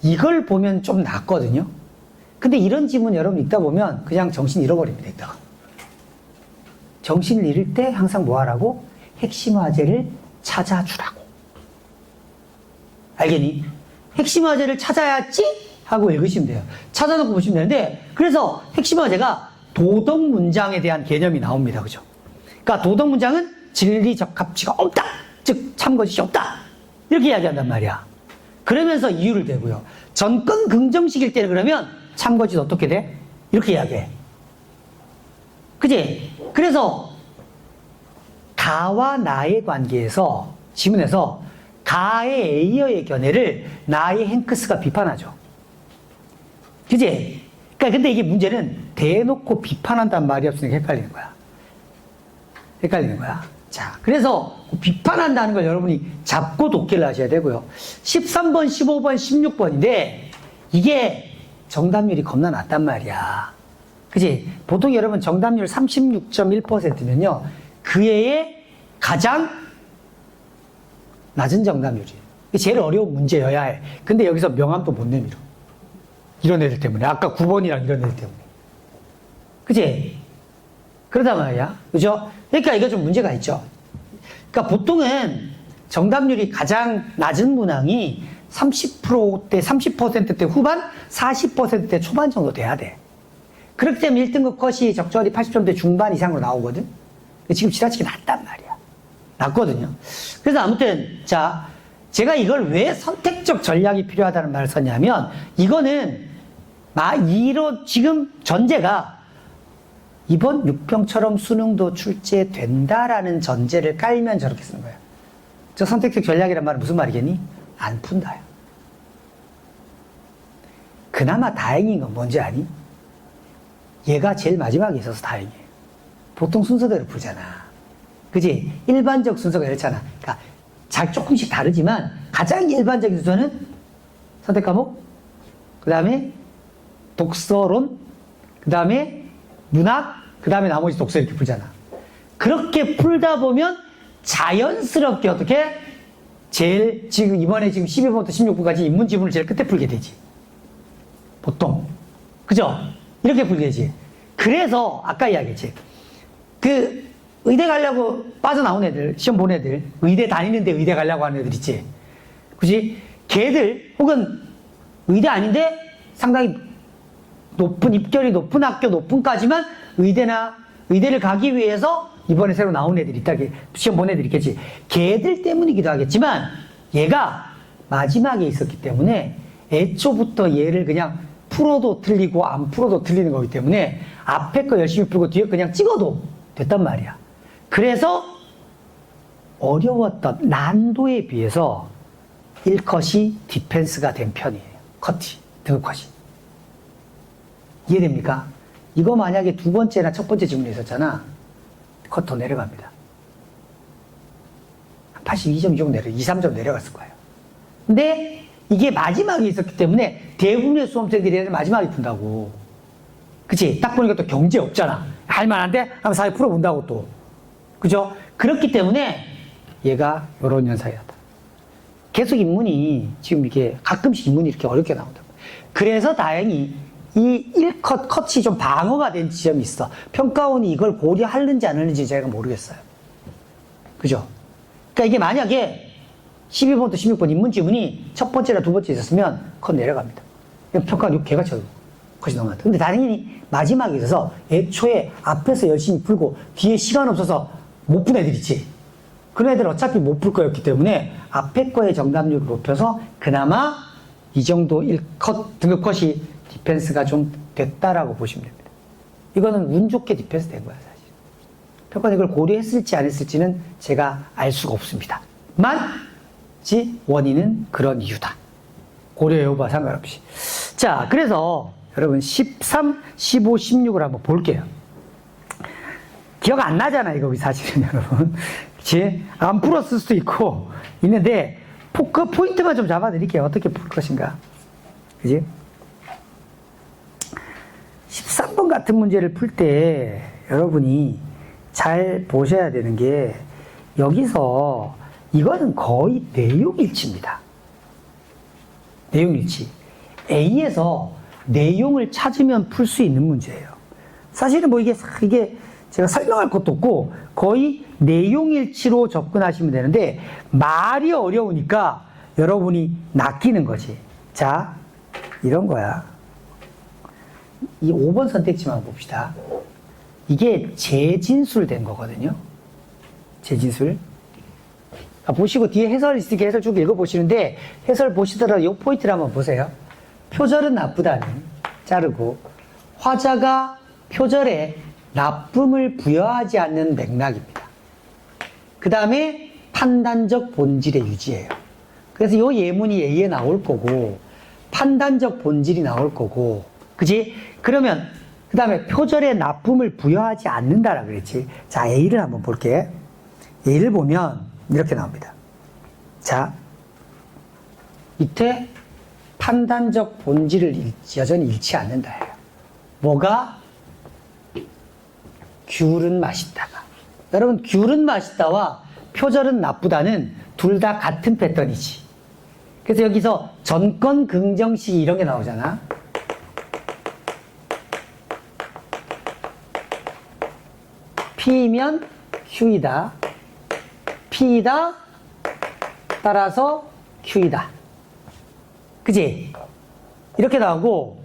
이걸 보면 좀 낫거든요. 근데 이런 지문 여러분 읽다 보면 그냥 정신 잃어버립니다. 이따가. 정신을 잃을 때 항상 뭐 하라고? 핵심 화제를 찾아주라고. 알겠니? 핵심 화제를 찾아야지 하고 읽으시면 돼요. 찾아놓고 보시면 되는데, 그래서 핵심 화제가 도덕 문장에 대한 개념이 나옵니다. 그죠? 그러니까 도덕 문장은 진리적 가치가 없다. 즉, 참거짓이 없다. 이렇게 이야기한단 말이야. 그러면서 이유를 대고요. 전권 긍정식일 때는 그러면 참거짓 어떻게 돼? 이렇게 이야기해. 그지? 그래서 가와 나의 관계에서, 지문에서 가의 에이어의 견해를 나의 행크스가 비판하죠. 그지? 그러니까 근데 이게 문제는 대놓고 비판한다는 말이 없으니까 헷갈리는 거야. 자, 그래서 비판한다는 걸 여러분이 잡고 독해를 하셔야 되고요. 13번, 15번, 16번인데 이게 정답률이 겁나 낮단 말이야. 그지? 보통 여러분 정답률 36.1%면요. 그 해의 가장 낮은 정답률이에요. 제일 어려운 문제여야 해. 근데 여기서 명함도 못 내밀어. 이런 애들 때문에. 아까 9번이랑 이런 애들 때문에. 그치? 그러단 말이야. 그죠? 그러니까 이거 좀 문제가 있죠. 그러니까 보통은 정답률이 가장 낮은 문항이 30%대, 30%대 후반, 40%대 초반 정도 돼야 돼. 그렇기 때문에 1등급 컷이 적절히 80점대 중반 이상으로 나오거든? 지금 지나치게 낮단 말이야. 낮거든요. 그래서 아무튼, 자, 제가 이걸 왜 선택적 전략이 필요하다는 말을 썼냐면, 이거는, 지금 전제가 이번 6평처럼 수능도 출제된다라는 전제를 깔면 저렇게 쓰는 거예요. 저 선택적 전략이란 말은 무슨 말이겠니? 안 푼다요. 그나마 다행인 건 뭔지 아니? 얘가 제일 마지막에 있어서 다행이에요. 보통 순서대로 풀잖아. 그지? 일반적 순서가 이렇잖아. 그러니까 조금씩 다르지만 가장 일반적인 순서는 선택 과목, 그 다음에 독서론, 그 다음에 문학, 그 다음에 나머지 독서 이렇게 풀잖아. 그렇게 풀다 보면 자연스럽게 어떻게 제일 이번에 12번부터 16번까지 인문 지문을 제일 끝에 풀게 되지. 보통. 그죠? 이렇게 풀게 되지. 그래서 아까 이야기했지. 의대 가려고 빠져나온 애들, 시험 본 애들, 의대 다니는데 의대 가려고 하는 애들 있지. 그지? 걔들, 혹은 의대 아닌데 상당히 입결이 높은 학교, 높은까지만 의대를 가기 위해서 이번에 새로 나온 애들이 있다. 시험 본 애들이 있겠지. 걔들 때문이기도 하겠지만 얘가 마지막에 있었기 때문에 애초부터 얘를 그냥 풀어도 틀리고 안 풀어도 틀리는 거기 때문에 앞에 거 열심히 풀고 뒤에 그냥 찍어도 됐단 말이야. 그래서 어려웠던 난도에 비해서 1컷이 디펜스가 된 편이에요. 등급 컷이. 이해됩니까? 이거 만약에 두 번째나 첫 번째 지문에 있었잖아. 컷 더 내려갑니다. 82점 정도 2, 3점 내려갔을 거예요. 근데 이게 마지막에 있었기 때문에 대부분의 수험생들이 마지막에 푼다고. 그치? 딱 보니까 또 경제 없잖아. 할만한데? 하면 사회 풀어본다고 또. 그죠? 그렇기 때문에 얘가 요런 현상이 나다. 계속 인문이 지금 이게 가끔씩 인문이 이렇게 어렵게 나온다. 그래서 다행히 이 1컷, 컷이 좀 방어가 된 지점이 있어. 평가원이 이걸 고려하는지 안 하는지 제가 모르겠어요. 그죠? 그러니까 이게 만약에 12번부터 16번 인문 지문이 첫 번째나 두 번째 있었으면 컷 내려갑니다. 평가원 개가쳐도 컷이 넘어갔다. 근데 다행히 마지막에 있어서 애초에 앞에서 열심히 풀고 뒤에 시간 없어서 못 푼 애들 있지. 그런 애들 어차피 못 풀 거였기 때문에 앞에 거의 정답률을 높여서 그나마 이 정도 1컷, 등급 컷이 디펜스가 좀 됐다라고 보시면 됩니다. 이거는 운 좋게 디펜스 된 거야, 사실. 평가는 이걸 고려했을지 안 했을지는 제가 알 수가 없습니다. 원인은 그런 이유다. 고려 여부와 상관없이. 자, 그래서 여러분 13, 15, 16을 한번 볼게요. 기억 안 나잖아, 이거 사실은 여러분. 그치? 안 풀었을 수도 있고 있는데 그 포인트만 좀 잡아드릴게요. 어떻게 풀 것인가. 그지? 13번 같은 문제를 풀 때 여러분이 잘 보셔야 되는 게 여기서 이거는 거의 내용일치입니다. 내용일치. A에서 내용을 찾으면 풀 수 있는 문제예요. 사실은 뭐 이게 제가 설명할 것도 없고 거의 내용일치로 접근하시면 되는데 말이 어려우니까 여러분이 낚이는 거지. 자, 이런 거야. 이 5번 선택지만 봅시다. 이게 재진술 된 거거든요. 재진술. 보시고 뒤에 해설 있으니까 해설 쭉 읽어보시는데 해설 보시더라도 이 포인트를 한번 보세요. 표절은 나쁘다는 자르고 화자가 표절에 나쁨을 부여하지 않는 맥락입니다. 그 다음에 판단적 본질의 유지예요. 그래서 이 예문이 A에 나올 거고 판단적 본질이 나올 거고 그지? 그러면 그 다음에 표절에 나쁨을 부여하지 않는다라 그랬지. 자, A를 한번 볼게. A를 보면 이렇게 나옵니다. 자, 밑에 판단적 본질을 여전히 잃지 않는다예요. 뭐가? 귤은 맛있다가. 여러분, 귤은 맛있다와 표절은 나쁘다는 둘 다 같은 패턴이지. 그래서 여기서 전권 긍정식 이런 게 나오잖아. P면 Q이다. P이다. 따라서 Q이다. 그지? 이렇게 나오고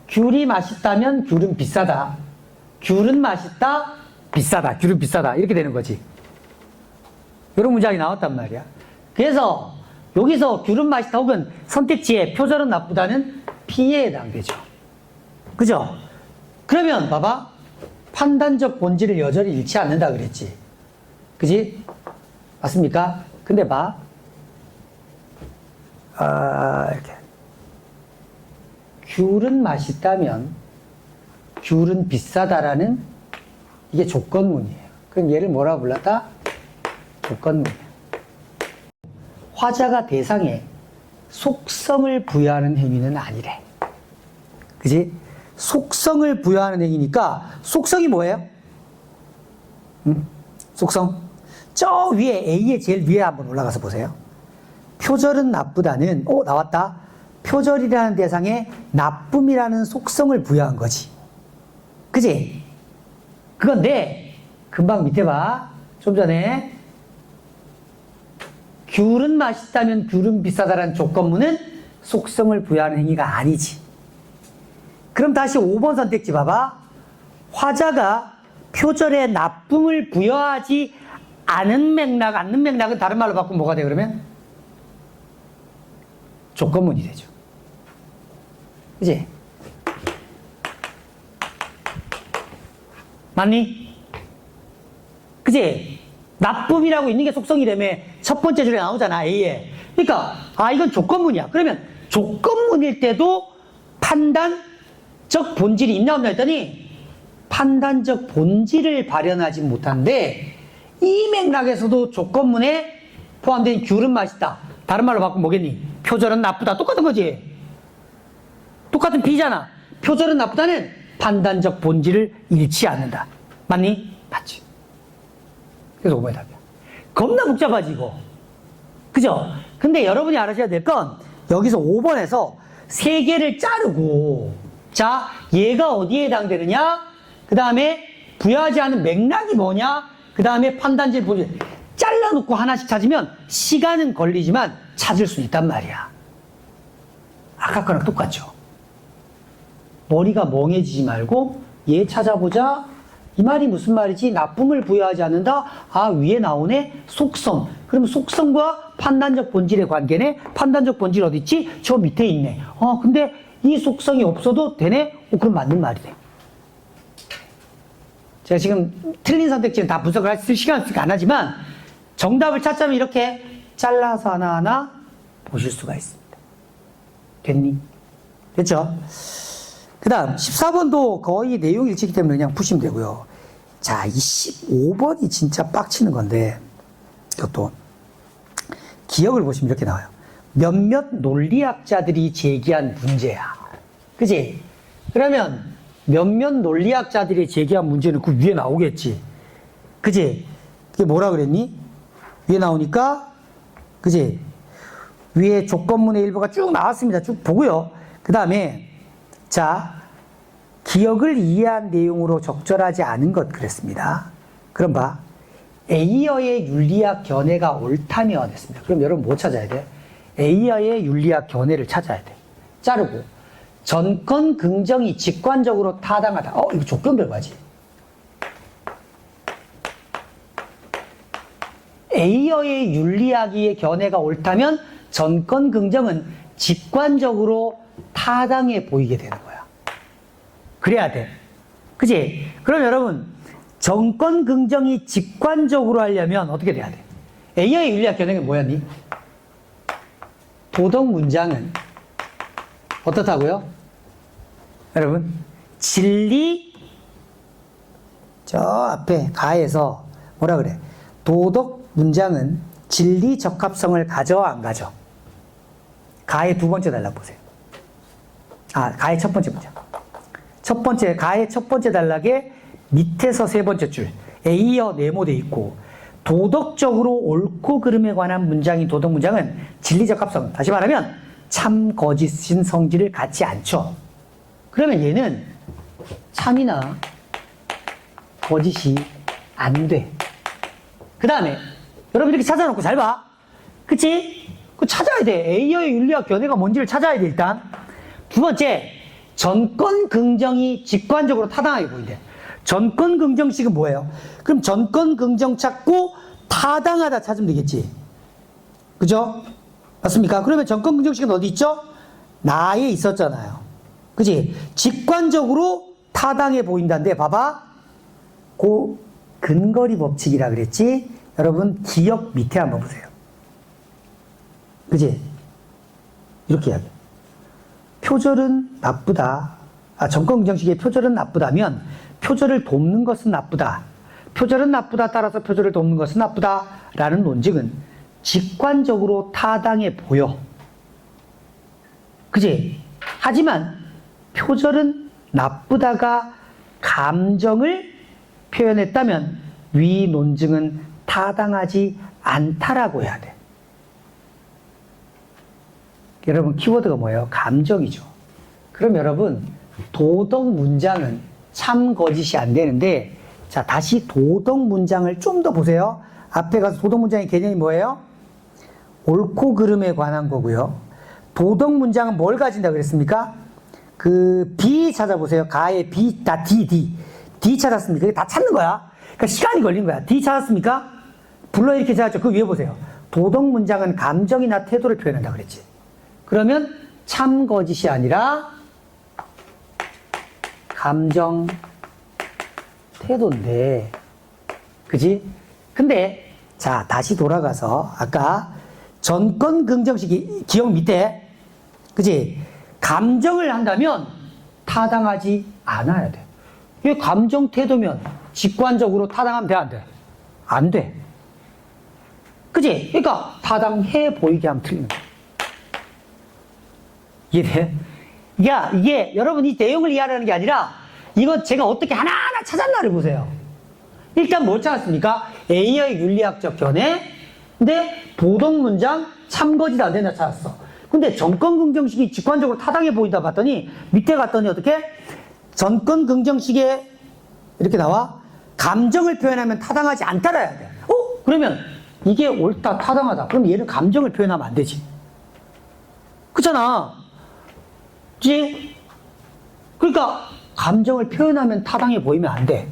귤이 맛있다면 귤은 비싸다. 귤은 맛있다. 비싸다. 귤은 비싸다. 이렇게 되는 거지. 이런 문장이 나왔단 말이야. 그래서 여기서 귤은 맛있다 혹은 선택지에 표절은 나쁘다는 P에 해당되죠. 그죠? 그러면 봐봐. 판단적 본질을 여전히 잃지 않는다 그랬지. 그지? 맞습니까? 근데 봐. 이렇게. 귤은 맛있다면 귤은 비싸다라는 이게 조건문이에요. 그럼 얘를 뭐라고 불렀다? 조건문이에요. 화자가 대상에 속성을 부여하는 행위는 아니래. 그지? 속성을 부여하는 행위니까 속성이 뭐예요? 속성. 저 위에 A의 제일 위에 한번 올라가서 보세요. 표절은 나쁘다는 나왔다. 표절이라는 대상에 나쁨이라는 속성을 부여한 거지. 그지? 그건데 금방 밑에 봐. 좀 전에 귤은 맛있다면 귤은 비싸다라는 조건문은 속성을 부여하는 행위가 아니지. 그럼 다시 5번 선택지 봐봐. 화자가 표절에 나쁨을 부여하지 않는 맥락은 다른 말로 바꾸면 뭐가 돼, 그러면? 조건문이 되죠. 그치? 맞니? 그치? 나쁨이라고 있는 게 속성이라며 첫 번째 줄에 나오잖아, A에. 그러니까, 이건 조건문이야. 그러면 조건문일 때도 판단적 본질이 있나 없나 했더니 판단적 본질을 발현하지 못한데 이 맥락에서도 조건문에 포함된 귤은 맛있다. 다른 말로 바꾸면 뭐겠니? 표절은 나쁘다. 똑같은 거지. 똑같은 B잖아. 표절은 나쁘다는 판단적 본질을 잃지 않는다. 맞니? 맞지. 그래서 5번의 답이야. 겁나 복잡하지고. 그죠? 근데 여러분이 알아셔야 될 건 여기서 5번에서 3개를 자르고 자, 얘가 어디에 해당되느냐? 그 다음에 부여하지 않은 맥락이 뭐냐? 그 다음에 판단질 본질. 잘라놓고 하나씩 찾으면 시간은 걸리지만 찾을 수 있단 말이야. 아까 거랑 똑같죠? 머리가 멍해지지 말고 얘 찾아보자. 이 말이 무슨 말이지? 나쁨을 부여하지 않는다? 위에 나오네? 속성. 그럼 속성과 판단적 본질의 관계네? 판단적 본질 어디 있지? 저 밑에 있네. 근데 이 속성이 없어도 되네? 그럼 맞는 말이네. 제가 지금 틀린 선택지는 다 분석을 할 시간 없으니까 안 하지만 정답을 찾자면 이렇게 잘라서 하나하나 보실 수가 있습니다. 됐니? 됐죠? 그 다음 14번도 거의 내용이 일치기 때문에 그냥 푸시면 되고요. 자, 이 15번이 진짜 빡치는 건데 이것도 기억을 보시면 이렇게 나와요. 몇몇 논리학자들이 제기한 문제야. 그치? 그러면 몇몇 논리학자들이 제기한 문제는 그 위에 나오겠지. 그치? 그게 뭐라 그랬니? 위에 나오니까, 그치? 위에 조건문의 일부가 쭉 나왔습니다. 쭉 보고요. 그 다음에, 자, 기억을 이해한 내용으로 적절하지 않은 것 그랬습니다. 그럼 봐. 에이어의 윤리학 견해가 옳다면 했습니다. 그럼 여러분 뭐 찾아야 돼? 에이어의 윤리학 견해를 찾아야 돼. 자르고. 전권 긍정이 직관적으로 타당하다. 이거 조건별 과지. 에이어의 윤리학의 견해가 옳다면 전권 긍정은 직관적으로 타당해 보이게 되는 거야. 그래야 돼. 그치? 그럼 여러분, 전권 긍정이 직관적으로 하려면 어떻게 돼야 돼? A의 윤리학 견해가 뭐였니? 도덕 문장은 어떻다고요? 여러분, 진리, 저 앞에 가에서 뭐라 그래? 도덕 문장은 진리 적합성을 가져, 안 가져? 가의 두 번째 단락 보세요. 가의 첫 번째 문장. 가의 첫 번째 단락에 밑에서 세 번째 줄, A어 네모돼 있고, 도덕적으로 옳고 그름에 관한 문장인 도덕 문장은 진리적 합성, 다시 말하면 참 거짓인 성질을 갖지 않죠. 그러면 얘는 참이나 거짓이 안 돼. 그 다음에 여러분 이렇게 찾아놓고 잘 봐. 그치? 그거 찾아야 돼. A의 윤리학 견해가 뭔지를 찾아야 돼. 일단 두 번째, 전권 긍정이 직관적으로 타당하게 보인대. 전권 긍정식은 뭐예요? 그럼 전권 긍정 찾고 타당하다 찾으면 되겠지. 그죠? 맞습니까? 그러면 전권 긍정식은 어디 있죠? 나에 있었잖아요. 그치? 직관적으로 타당해 보인다는데 봐봐. 그 근거리 법칙이라 그랬지? 여러분 기억 밑에 한번 보세요. 그치? 이렇게 이야기해. 표절은 나쁘다. 전권 긍정식의 표절은 나쁘다면 표절을 돕는 것은 나쁘다. 표절은 나쁘다 따라서 표절을 돕는 것은 나쁘다 라는 논증은 직관적으로 타당해 보여. 그치? 하지만 표절은 나쁘다가 감정을 표현했다면 위 논증은 타당하지 않다라고 해야 돼. 여러분 키워드가 뭐예요? 감정이죠. 그럼 여러분 도덕 문장은 참 거짓이 안 되는데, 자 다시 도덕 문장을 좀 더 보세요. 앞에 가서 도덕 문장의 개념이 뭐예요? 옳고 그름에 관한 거고요. 도덕 문장은 뭘 가진다 그랬습니까? 그 B 찾아보세요. 가의 B, 다 D 찾았습니까? 이게 다 찾는 거야. 그러니까 시간이 걸린 거야. D 찾았습니까? 불러일으켜 찾았죠. 그 위에 보세요. 도덕 문장은 감정이나 태도를 표현한다 그랬지. 그러면 참 거짓이 아니라 감정 태도인데, 그지? 근데 자 다시 돌아가서 아까 전권 긍정식 기억 밑에, 그지? 감정을 한다면 타당하지 않아야 돼. 이게 감정 태도면 직관적으로 타당하면 돼, 안 돼? 안 돼. 그지? 그러니까 타당해 보이게 하면 틀리는 거야. 이해돼? 야, 이게 여러분 이 내용을 이해하려는 게 아니라 이건 제가 어떻게 하나하나 찾았나를 보세요. 일단 뭘 찾았습니까? A의 윤리학적 견해. 근데 도덕 문장 참거짓 안 된다 찾았어. 근데 전권 긍정식이 직관적으로 타당해 보인다 봤더니 밑에 갔더니 어떻게? 전권 긍정식에 이렇게 나와 감정을 표현하면 타당하지 않다라 해야 돼. 그러면 이게 옳다 타당하다. 그럼 얘는 감정을 표현하면 안 되지. 그렇잖아. 그치? 그러니까 감정을 표현하면 타당해 보이면 안 돼.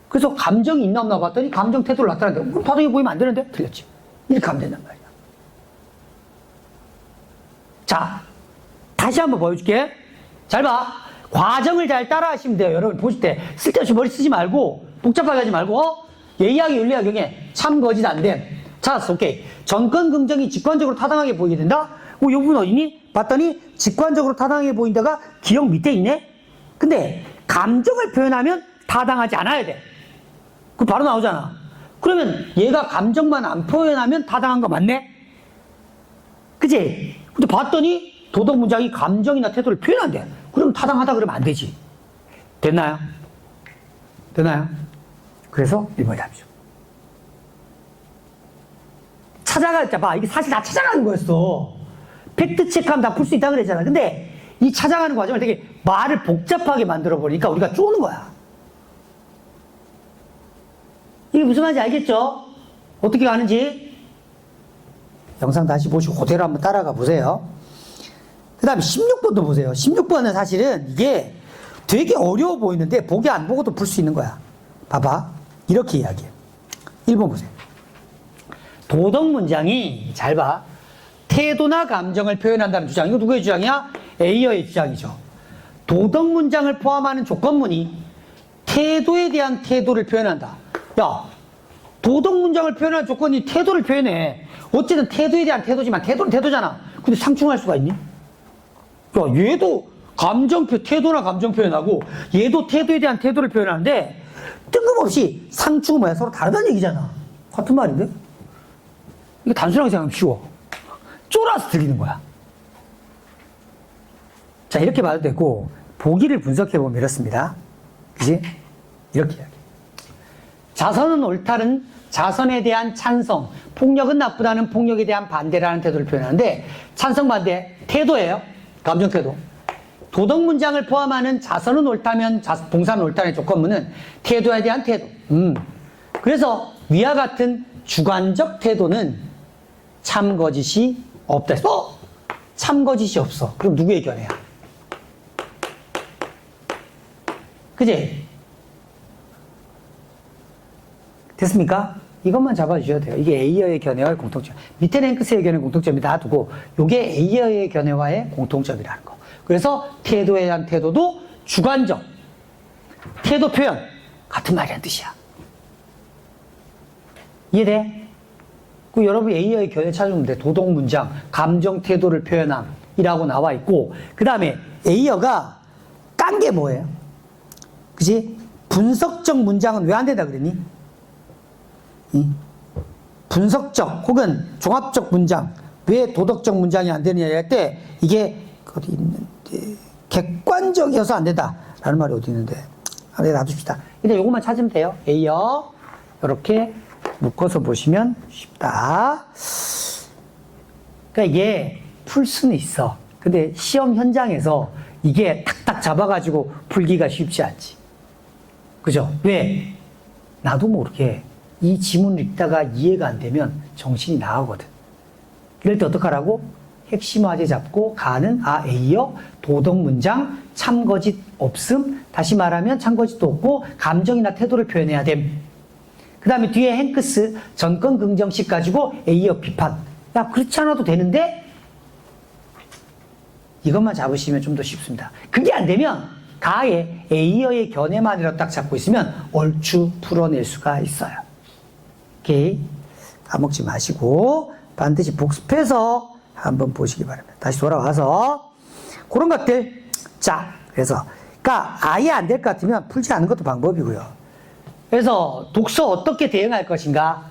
그래서 감정이 있나 없나 봤더니 감정 태도를 나타내는데 그럼 타당해 보이면 안 되는데? 틀렸지. 이렇게 하면 된단 말이야. 자, 다시 한번 보여줄게. 잘 봐. 과정을 잘 따라 하시면 돼요. 여러분 보실 때 쓸데없이 머리 쓰지 말고 복잡하게 하지 말고 예의학의 윤리학 경에 참 거짓 안 됨. 찾았어. 오케이. 전권 긍정이 직관적으로 타당하게 보이게 된다. 이 부분 어디니? 봤더니 직관적으로 타당하게 보인다가 기억 밑에 있네. 근데 감정을 표현하면 타당하지 않아야 돼. 그 바로 나오잖아. 그러면 얘가 감정만 안 표현하면 타당한 거 맞네? 그치? 근데 봤더니 도덕 문장이 감정이나 태도를 표현한대. 그럼 타당하다 그러면 안 되지. 됐나요? 됐나요? 그래서 1번이 답이죠. 찾아가, 봐. 이게 사실 다 찾아가는 거였어. 팩트 체크하면 다 풀 수 있다 그랬잖아. 근데 이 찾아가는 과정을 되게 말을 복잡하게 만들어 버리니까 우리가 쪼는 거야. 이게 무슨 말인지 알겠죠? 어떻게 가는지? 영상 다시 보시고 그대로 한번 따라가 보세요. 그 다음에 16번도 보세요. 16번은 사실은 이게 되게 어려워 보이는데 보기 안 보고도 풀 수 있는 거야. 봐봐. 이렇게 이야기해. 1번 보세요. 도덕 문장이 잘 봐. 태도나 감정을 표현한다는 주장. 이거 누구의 주장이야? A어의 주장이죠. 도덕 문장을 포함하는 조건문이 태도에 대한 태도를 표현한다. 야, 도덕 문장을 표현하는 조건이 태도를 표현해. 어쨌든 태도에 대한 태도지만 태도는 태도잖아. 근데 상충할 수가 있니? 야, 얘도 태도나 감정 표현하고 얘도 태도에 대한 태도를 표현하는데 뜬금없이 상충은 뭐야? 서로 다르다는 얘기잖아. 같은 말인데? 이거 단순하게 생각하면 쉬워. 쫄아서 들리는 거야. 자, 이렇게 봐도 되고, 보기를 분석해보면 이렇습니다. 그지? 이렇게 이야기해. 자선은 옳다는 자선에 대한 찬성, 폭력은 나쁘다는 폭력에 대한 반대라는 태도를 표현하는데, 찬성 반대, 태도예요. 감정 태도. 도덕 문장을 포함하는 자선은 옳다면 봉사는 옳다는 조건문은 태도에 대한 태도. 그래서 위와 같은 주관적 태도는 참 거짓이 없다. 참 거짓이 없어. 그럼 누구의 견해야? 그지? 됐습니까? 이것만 잡아주셔도 돼요. 이게 A어의 견해와의 공통점. 밑에 랭크스의 견해 공통점이 다 두고 이게 A어의 견해와의 공통점이라는 거. 그래서 태도에 대한 태도도 주관적. 태도 표현. 같은 말이란 뜻이야. 이해돼? 그 여러분 A어의 견해 찾으면 돼. 도덕 문장, 감정 태도를 표현함이라고 나와 있고, 그 다음에 A어가 딴 게 뭐예요? 그지? 분석적 문장은 왜 안 된다 그랬니? 분석적 혹은 종합적 문장, 왜 도덕적 문장이 안 되느냐 할 때 이게 어디 있는데 객관적이어서 안 된다라는 말이 어디 있는데 내가 놔둡시다. 일단 요것만 찾으면 돼요. A어 이렇게 묶어서 보시면 쉽다. 그러니까 이게 풀 수는 있어. 근데 시험 현장에서 이게 탁탁 잡아가지고 풀기가 쉽지 않지. 그죠? 왜? 나도 모르게 이 지문을 읽다가 이해가 안 되면 정신이 나가거든. 이럴 때 어떡하라고? 핵심 화제 잡고 가는 A어, 도덕 문장, 참거짓 없음. 다시 말하면 참거짓도 없고 감정이나 태도를 표현해야 됨. 그 다음에 뒤에 행크스, 전권 긍정식 가지고 A어 비판. 야, 그렇지 않아도 되는데? 이것만 잡으시면 좀 더 쉽습니다. 그게 안 되면 가에 A어의 견해만이라도 딱 잡고 있으면 얼추 풀어낼 수가 있어요. 오케이. 까먹지 마시고 반드시 복습해서 한번 보시기 바랍니다. 다시 돌아와서 그런 것들. 자, 그래서 그러니까 아예 안 될 것 같으면 풀지 않는 것도 방법이고요. 그래서 독서 어떻게 대응할 것인가?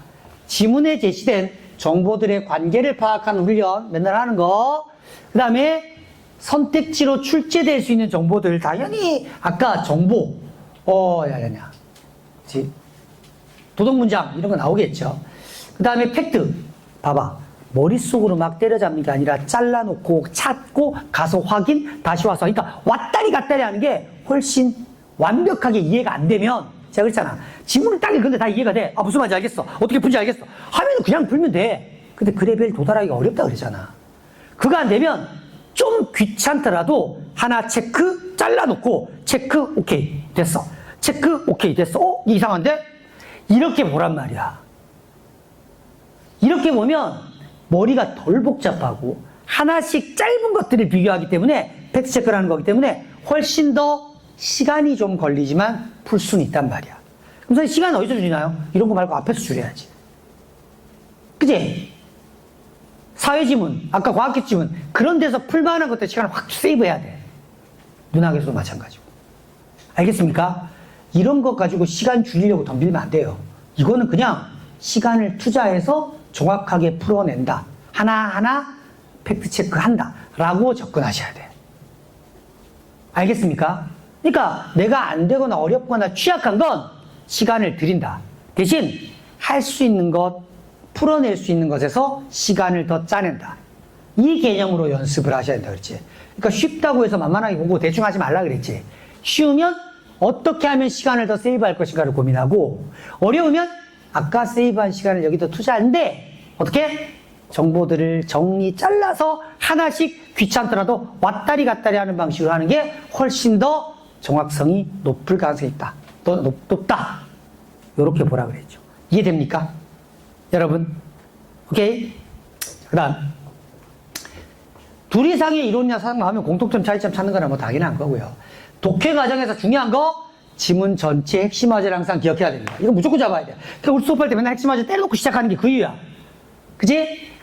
지문에 제시된 정보들의 관계를 파악하는 훈련 맨날 하는 거. 그 다음에 선택지로 출제될 수 있는 정보들 당연히 아까 정보 야야야 그치? 도덕 문장 이런 거 나오겠죠. 그 다음에 팩트 봐봐. 머릿속으로 막 때려잡는 게 아니라 잘라놓고 찾고 가서 확인 다시 와서 그러니까 왔다리 갔다리 하는 게 훨씬 완벽하게 이해가 안 되면 제가 그랬잖아. 지문을 딱 읽는데 다 이해가 돼. 무슨 말인지 알겠어. 어떻게 풀지 알겠어. 하면 그냥 풀면 돼. 근데 그 레벨 도달하기가 어렵다 그러잖아. 그거 안 되면 좀 귀찮더라도 하나 체크 잘라놓고 체크 오케이 됐어. 체크 오케이 됐어. 이상한데? 이렇게 보란 말이야. 이렇게 보면 머리가 덜 복잡하고 하나씩 짧은 것들을 비교하기 때문에 팩트 체크라는 거기 때문에 훨씬 더 시간이 좀 걸리지만 풀 수는 있단 말이야. 그럼 선생님 시간 어디서 줄이나요? 이런 거 말고 앞에서 줄여야지. 그치? 사회지문, 아까 과학기지문 그런 데서 풀만한 것들 시간을 확 세이브해야 돼. 문학에서도 마찬가지고. 알겠습니까? 이런 것 가지고 시간 줄이려고 덤빌면 안 돼요. 이거는 그냥 시간을 투자해서 정확하게 풀어낸다. 하나하나 팩트체크 한다. 라고 접근하셔야 돼. 알겠습니까? 그러니까 내가 안 되거나 어렵거나 취약한 건 시간을 들인다. 대신 할 수 있는 것, 풀어낼 수 있는 것에서 시간을 더 짜낸다. 이 개념으로 연습을 하셔야 된다 그랬지. 그러니까 쉽다고 해서 만만하게 보고 대충 하지 말라 그랬지. 쉬우면 어떻게 하면 시간을 더 세이브할 것인가를 고민하고, 어려우면 아까 세이브한 시간을 여기다 투자하는데 어떻게? 정보들을 정리 잘라서 하나씩 귀찮더라도 왔다리 갔다리 하는 방식으로 하는 게 훨씬 더 정확성이 높을 가능성이 있다. 더 높다. 이렇게 보라 그랬죠. 이해됩니까? 여러분? 오케이? 그 다음. 둘 이상의 이론이나 사용하면 공통점 차이점 찾는 거는 뭐 당연한 거고요. 독해 과정에서 중요한 거 지문 전체 핵심 화제를 항상 기억해야 됩니다. 이거 무조건 잡아야 돼. 그러니까 우리 수업할 때 맨날 핵심 화제 때려놓고 시작하는 게 그 이유야. 그지?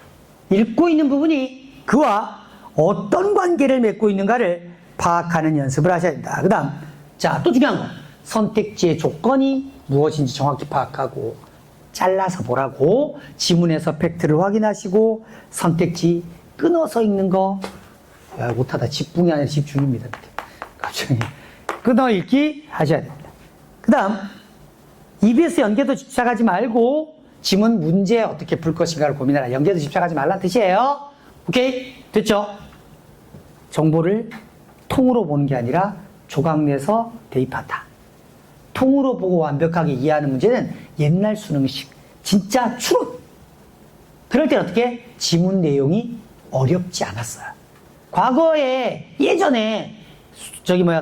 읽고 있는 부분이 그와 어떤 관계를 맺고 있는가를 파악하는 연습을 하셔야 된다. 그 다음, 자, 또 중요한 거. 선택지의 조건이 무엇인지 정확히 파악하고, 잘라서 보라고, 지문에서 팩트를 확인하시고, 선택지 끊어서 읽는 거. 야, 못하다. 집중이 아니라 집중입니다. 갑자기. 끊어 읽기 하셔야 됩니다. 그 다음, EBS 연계도 집착하지 말고, 지문 문제 어떻게 풀 것인가를 고민하라. 연계도 집착하지 말라는 뜻이에요. 오케이? 됐죠? 정보를 통으로 보는 게 아니라 조각 내서 대입한다. 통으로 보고 완벽하게 이해하는 문제는 옛날 수능식, 진짜 추론. 그럴 때 어떻게? 지문 내용이 어렵지 않았어요. 과거에, 예전에,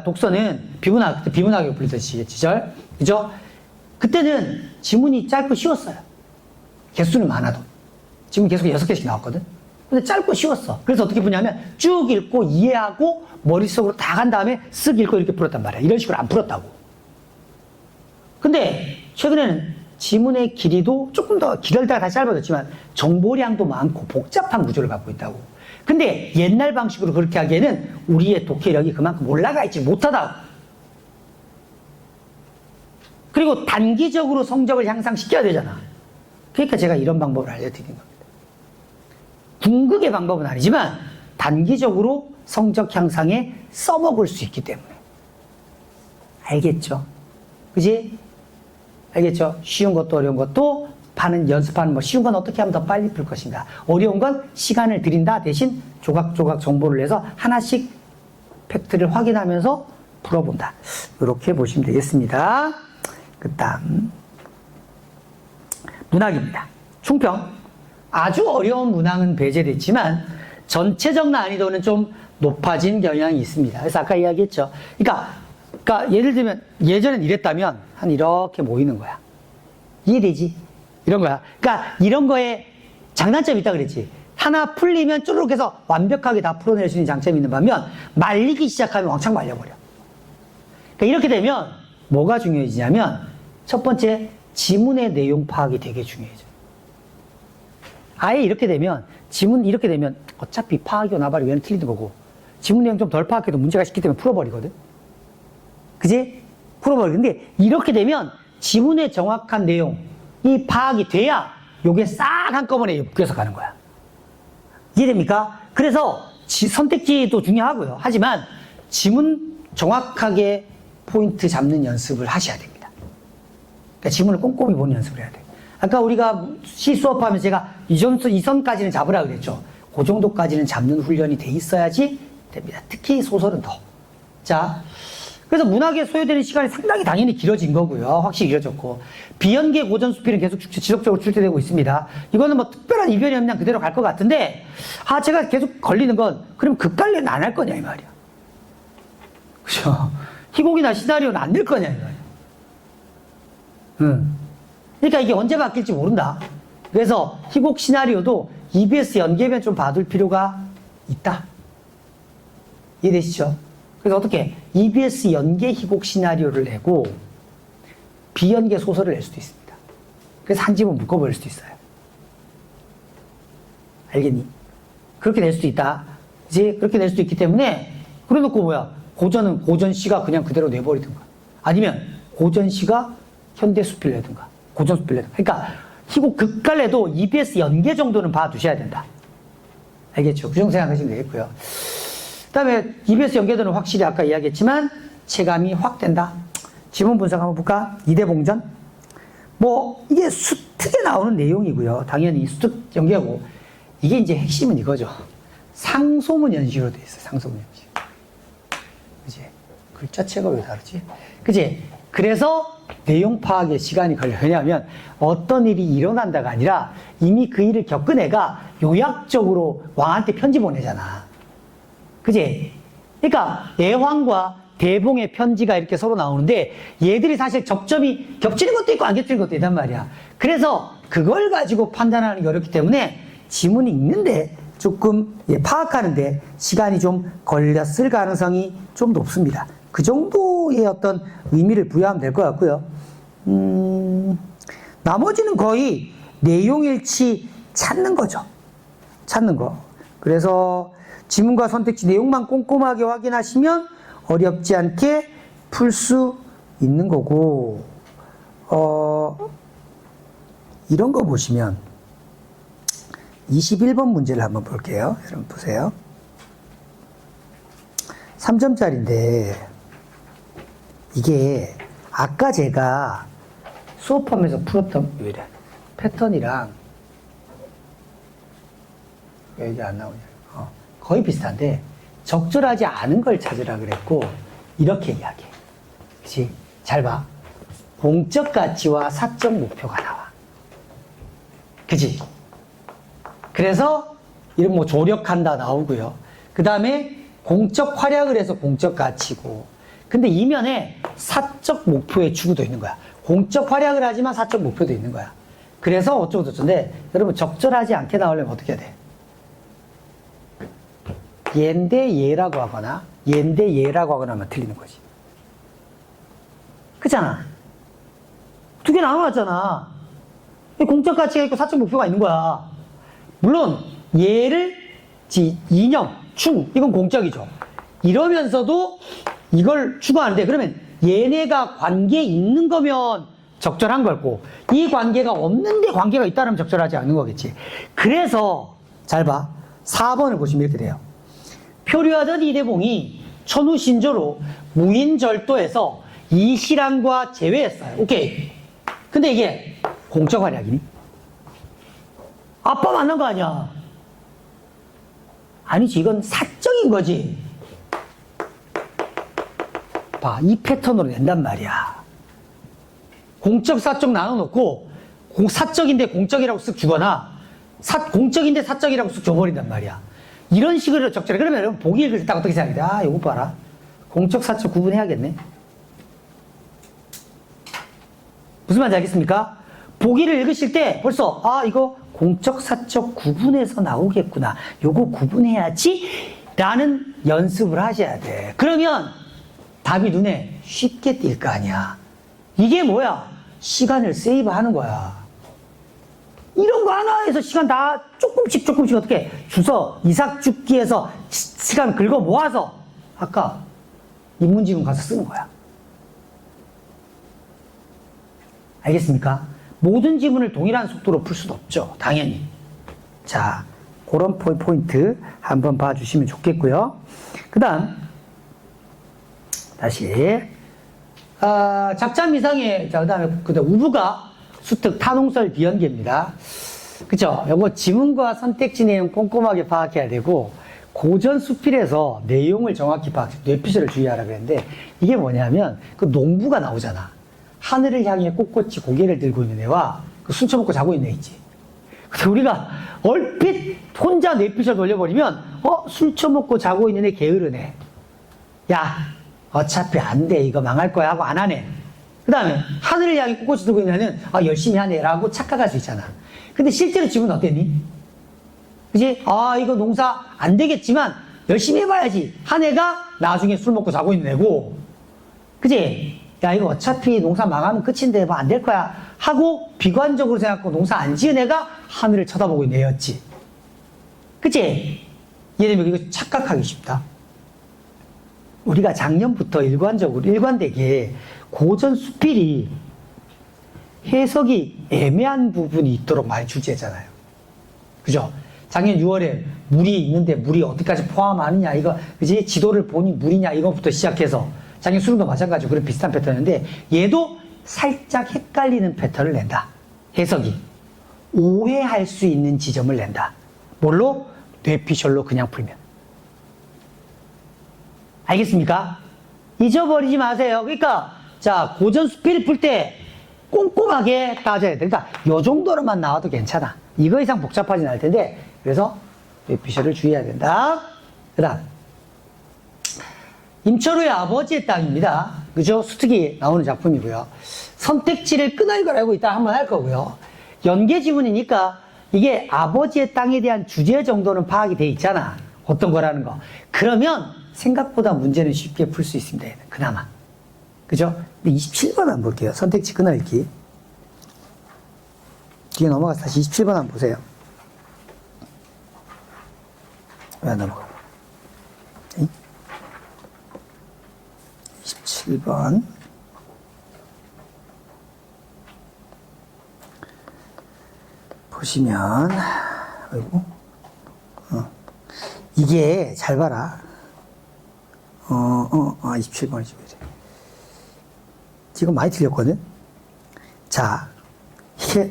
독서는 비문학이라고 불리던 시절. 그죠? 그때는 지문이 짧고 쉬웠어요. 개수는 많아도. 지금 계속 6개씩 나왔거든? 근데 짧고 쉬웠어. 그래서 어떻게 푸냐면 쭉 읽고 이해하고 머릿속으로 다 간 다음에 쓱 읽고 이렇게 풀었단 말이야. 이런 식으로 안 풀었다고. 근데 최근에는 지문의 길이도 조금 더 길었다가 다시 짧아졌지만 정보량도 많고 복잡한 구조를 갖고 있다고. 근데 옛날 방식으로 그렇게 하기에는 우리의 독해력이 그만큼 올라가 있지 못하다고. 그리고 단기적으로 성적을 향상시켜야 되잖아. 그러니까 제가 이런 방법을 알려드린 겁니다. 궁극의 방법은 아니지만 단기적으로 성적 향상에 써먹을 수 있기 때문에. 알겠죠? 그지? 알겠죠? 쉬운 것도 어려운 것도 연습하는 뭐 쉬운 건 어떻게 하면 더 빨리 풀 것인가. 어려운 건 시간을 들인다 대신 조각조각 정보를 내서 하나씩 팩트를 확인하면서 풀어본다. 이렇게 보시면 되겠습니다. 그 다음 문학입니다. 충평. 아주 어려운 문항은 배제됐지만 전체적 난이도는 좀 높아진 경향이 있습니다. 그래서 아까 이야기했죠. 그러니까 예를 들면 예전엔 이랬다면 한 이렇게 모이는 거야. 이해되지? 이런 거야. 그러니까 이런 거에 장단점이 있다 그랬지. 하나 풀리면 쭈르륵 해서 완벽하게 다 풀어낼 수 있는 장점이 있는 반면 말리기 시작하면 왕창 말려버려. 그러니까 이렇게 되면 뭐가 중요해지냐면 첫 번째 지문의 내용 파악이 되게 중요해져. 아예 이렇게 되면 지문 이렇게 되면 어차피 파악이 나발이 왜는 틀리는 거고 지문 내용 좀 덜 파악해도 문제가 쉽기 때문에 풀어버리거든. 그지? 풀어버리는데 이렇게 되면 지문의 정확한 내용 이 파악이 돼야 요게 싹 한꺼번에 묶여서 가는 거야. 이해됩니까? 그래서 선택지도 중요하고요. 하지만 지문 정확하게 포인트 잡는 연습을 하셔야 됩니다. 그러니까 지문을 꼼꼼히 보는 연습을 해야 돼. 아까 우리가 시 수업하면서 제가 이 선까지는 잡으라 그랬죠. 그 정도까지는 잡는 훈련이 돼 있어야지 됩니다. 특히 소설은 더. 자, 그래서 문학에 소요되는 시간이 상당히 당연히 길어진 거고요. 확실히 길어졌고. 비연계 고전 수필은 계속 지속적으로 출제되고 있습니다. 이거는 뭐 특별한 이변이 없냐 그대로 갈 것 같은데, 제가 계속 걸리는 건, 그럼 극갈래는 안 할 거냐, 이 말이야. 그죠? 희곡이나 시나리오는 안 낼 거냐, 이 말이야. 그러니까 이게 언제 바뀔지 모른다. 그래서 희곡 시나리오도 EBS 연계면 좀 봐둘 필요가 있다. 이해되시죠? 그래서 어떻게 EBS 연계 희곡 시나리오를 내고 비연계 소설을 낼 수도 있습니다. 그래서 한 집을 묶어버릴 수도 있어요. 알겠니? 그렇게 낼 수도 있다. 이제 그렇게 낼 수도 있기 때문에 그래놓고 뭐야 고전은 고전 시가 그냥 그대로 내버리든가 아니면 고전 시가 현대 수필 내든가 고전 수필 내든가 그러니까 희곡 극갈래도 EBS 연계 정도는 봐두셔야 된다. 알겠죠? 그 정도 생각하시면 되겠고요. 그 다음에 EBS 연계도는 확실히 아까 이야기했지만 체감이 확 된다. 지문 분석 한번 볼까? 이대봉전. 뭐 이게 수특에 나오는 내용이고요. 당연히 수특 연계고 이게 이제 핵심은 이거죠. 상소문 연시로 돼 있어. 상소문 연시. 그지? 글자체가 왜 다르지? 그지? 그래서 내용 파악에 시간이 걸려요. 왜냐하면 어떤 일이 일어난다가 아니라 이미 그 일을 겪은 애가 요약적으로 왕한테 편지 보내잖아. 그지? 그러니까 애황과 대봉의 편지가 이렇게 서로 나오는데 얘들이 사실 접점이 겹치는 것도 있고 안 겹치는 것도 있단 말이야. 그래서 그걸 가지고 판단하는 게 어렵기 때문에 지문이 읽는데 조금 파악하는데 시간이 좀 걸렸을 가능성이 좀 높습니다. 그 정도의 어떤 의미를 부여하면 될 것 같고요. 나머지는 거의 내용일치 찾는 거죠. 찾는 거. 그래서 지문과 선택지 내용만 꼼꼼하게 확인하시면 어렵지 않게 풀 수 있는 거고, 이런 거 보시면 21번 문제를 한번 볼게요. 여러분 보세요. 3점짜리인데 이게 아까 제가 수업하면서 풀었던 왜 이래? 패턴이랑 왜 이게 안 나오냐? 거의 비슷한데 적절하지 않은 걸 찾으라 그랬고 이렇게 이야기해. 그치? 잘 봐. 공적 가치와 사적 목표가 나와. 그치? 그래서 이런 뭐 조력한다 나오고요. 그 다음에 공적 활약을 해서 공적 가치고 근데 이면에 사적 목표의 추구도 있는 거야. 공적 활약을 하지만 사적 목표도 있는 거야. 그래서 어쩌고 저쩌는데 여러분 적절하지 않게 나오려면 어떻게 해야 돼? 얘인데 얘라고 하거나 얘인데 얘라고 하거나 하면 틀리는 거지. 그렇잖아. 두 개 나눠놨잖아. 공적 가치가 있고 사적 목표가 있는 거야. 물론 얘를 이념, 충 이건 공적이죠. 이러면서도 이걸 추구하는데 그러면 얘네가 관계에 있는 거면 적절한 거고 이 관계가 없는데 관계가 있다면 적절하지 않는 거겠지. 그래서 잘 봐. 4번을 보시면 이렇게 돼요. 표류하던 이대봉이 천우신조로 무인절도에서 이시랑과 제외했어요. 오케이. 근데 이게 공적 활약이니? 아빠 만난 거 아니야? 아니지. 이건 사적인 거지. 봐. 이 패턴으로 낸단 말이야. 공적, 사적 나눠놓고 사적인데 공적이라고 쓱 주거나 공적인데 사적이라고 쓱 줘버린단 말이야. 이런 식으로 적절해. 그러면 여러분 보기 읽을 때 딱 어떻게 생각해? 아, 이거 봐라. 공적, 사적 구분해야겠네. 무슨 말인지 알겠습니까? 보기를 읽으실 때 벌써 이거 공적, 사적 구분해서 나오겠구나. 요거 구분해야지 라는 연습을 하셔야 돼. 그러면 답이 눈에 쉽게 띌 거 아니야. 이게 뭐야? 시간을 세이브하는 거야. 이런 거 하나에서 시간 다 조금씩 어떻게 주서 이삭죽기에서 시간 긁어 모아서 아까 인문지문 가서 쓰는 거야. 알겠습니까? 모든 지문을 동일한 속도로 풀 수도 없죠. 당연히. 자, 그런 포인트 한번 봐주시면 좋겠고요. 그 다음 다시 작자미상의 그 다음에 우부가 수특 탄홍설 비연계입니다. 그쵸? 요거 지문과 선택지 내용 꼼꼼하게 파악해야 되고 고전 수필에서 내용을 정확히 파악, 뇌피셜을 주의하라 그랬는데 이게 뭐냐면 그 농부가 나오잖아. 하늘을 향해 꼿꼿이 고개를 들고 있는 애와 그 술 처먹고 자고 있는 애 있지. 근데 우리가 얼핏 혼자 뇌피셜 돌려버리면 술 처먹고 자고 있는 애 게으른 애. 야, 어차피 안 돼. 이거 망할 거야 하고 안 하네. 그 다음에 하늘을 향해 꼿꼿이 들고 있는 애는 열심히 하네라고 착각할 수 있잖아. 근데 실제로 지문은 어땠니? 그지? 아, 이거 농사 안 되겠지만 열심히 해봐야지. 한 애가 나중에 술 먹고 자고 있는 애고, 그지? 야, 이거 어차피 농사 망하면 끝인데 뭐 안 될 거야. 하고 비관적으로 생각하고 농사 안 지은 애가 하늘을 쳐다보고 있는 애였지. 그치? 얘네들 이거 착각하기 쉽다. 우리가 작년부터 일관되게 고전 수필이 해석이 애매한 부분이 있도록 많이 출제했잖아요. 그죠? 작년 6월에 물이 있는데 물이 어디까지 포함하느냐, 이거, 그지? 지도를 보니 물이냐, 이것부터 시작해서 작년 수능도 마찬가지로 그런 비슷한 패턴인데 얘도 살짝 헷갈리는 패턴을 낸다. 해석이. 오해할 수 있는 지점을 낸다. 뭘로? 뇌피셜로 그냥 풀면. 알겠습니까? 잊어버리지 마세요. 그러니까 자, 고전 수필 풀 때 꼼꼼하게 따져야 돼. 그러니까 요 정도로만 나와도 괜찮아. 이거 이상 복잡하진 않을 텐데, 그래서 뇌피셜을 주의해야 된다. 그 다음 임철호의 아버지의 땅입니다. 그죠? 수특이 나오는 작품이고요. 선택지를 끊을 거라고 이따 한번 할 거고요. 연계 지문이니까 이게 아버지의 땅에 대한 주제 정도는 파악이 돼 있잖아. 어떤 거라는 거. 그러면 생각보다 문제는 쉽게 풀 수 있습니다. 얘는. 그나마. 그죠? 27번 한번 볼게요. 선택지 끊어읽기. 뒤에 넘어가서 다시 27번 한번 보세요. 왜 안 넘어가? 27번. 보시면, 아이고, 이게, 잘 봐라. 27번, 27번. 지금 많이 틀렸거든? 자, 이게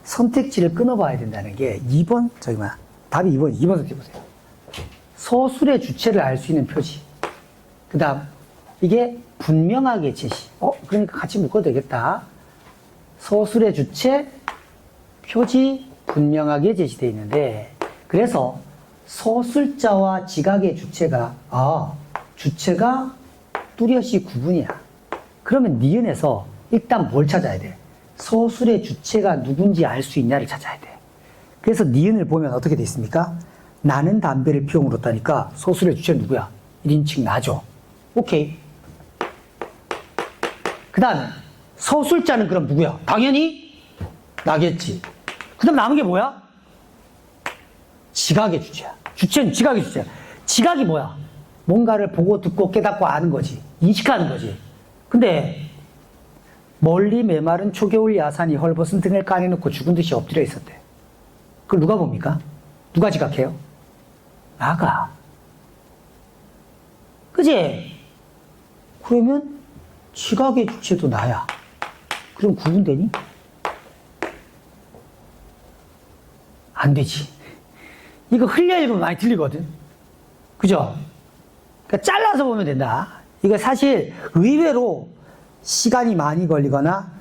선택지를 끊어봐야 된다는 게 2번, 답이 2번 선택해 보세요. 서술의 주체를 알 수 있는 표지. 그 다음, 이게 분명하게 제시. 그러니까 같이 묶어도 되겠다. 서술의 주체, 표지, 분명하게 제시되어 있는데, 그래서 서술자와 지각의 주체가, 주체가 뚜렷이 구분이야. 그러면 니은에서 일단 뭘 찾아야 돼? 서술의 주체가 누군지 알 수 있냐를 찾아야 돼. 그래서 니은을 보면 어떻게 돼 있습니까? 나는 담배를 피워 물었다니까 서술의 주체는 누구야? 1인칭 나죠. 오케이. 그 다음에 서술자는 그럼 누구야? 당연히 나겠지. 그 다음 남은 게 뭐야? 지각의 주체야. 주체는 지각의 주체야. 지각이 뭐야? 뭔가를 보고 듣고 깨닫고 아는 거지. 인식하는 거지. 근데 멀리 메마른 초겨울 야산이 헐벗은 등을 까내놓고 죽은 듯이 엎드려 있었대. 그걸 누가 봅니까? 누가 지각해요? 나가. 그지? 그러면 지각의 주체도 나야. 그럼 구분되니? 안 되지. 이거 흘려 읽으면 많이 틀리거든. 그죠? 그러니까 잘라서 보면 된다. 이거 사실 의외로 시간이 많이 걸리거나